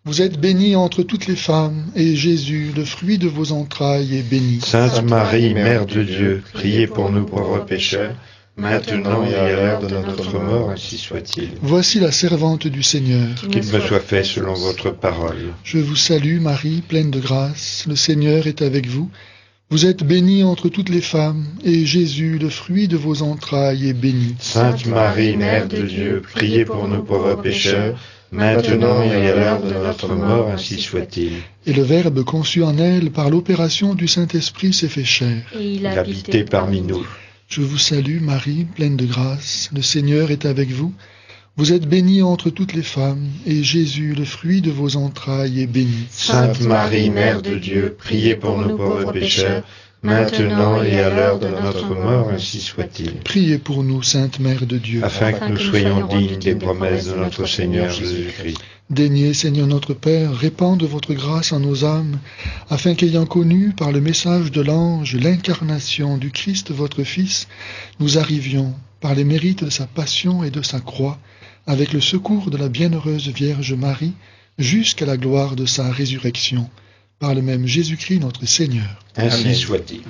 [SPEAKER 4] Vous êtes bénie entre toutes les femmes, et Jésus, le fruit de vos entrailles, est béni.
[SPEAKER 2] Sainte Marie, Mère de Dieu, priez pour nous pauvres pécheurs, maintenant et à l'heure de notre mort, ainsi soit-il.
[SPEAKER 4] Voici la servante du Seigneur.
[SPEAKER 2] Qu'il me soit fait selon votre parole.
[SPEAKER 4] Je vous salue Marie, pleine de grâce. Le Seigneur est avec vous. Vous êtes bénie entre toutes les femmes, et Jésus, le fruit de vos entrailles, est béni.
[SPEAKER 2] Sainte Marie, Mère de Dieu, priez pour nous pauvres pécheurs, maintenant et à l'heure de notre mort, ainsi soit-il.
[SPEAKER 4] Et le Verbe conçu en elle par l'opération du Saint-Esprit s'est fait chair.
[SPEAKER 1] Et il
[SPEAKER 2] a habité parmi nous.
[SPEAKER 4] Je vous salue Marie, pleine de grâce. Le Seigneur est avec vous. Vous êtes bénie entre toutes les femmes, et Jésus, le fruit de vos entrailles, est béni.
[SPEAKER 2] Sainte Marie, Mère de Dieu, priez pour nous pauvres pécheurs, maintenant et à l'heure de notre mort, ainsi soit-il.
[SPEAKER 4] Priez pour nous, Sainte Mère de Dieu,
[SPEAKER 2] afin que nous soyons dignes des promesses de notre Seigneur Jésus-Christ.
[SPEAKER 4] Daignez, Seigneur notre Père, répandre votre grâce en nos âmes, afin qu'ayant connu par le message de l'ange l'incarnation du Christ votre Fils, nous arrivions, par les mérites de sa passion et de sa croix, avec le secours de la bienheureuse Vierge Marie, jusqu'à la gloire de sa résurrection, par le même Jésus-Christ notre Seigneur.
[SPEAKER 2] Ainsi soit-il.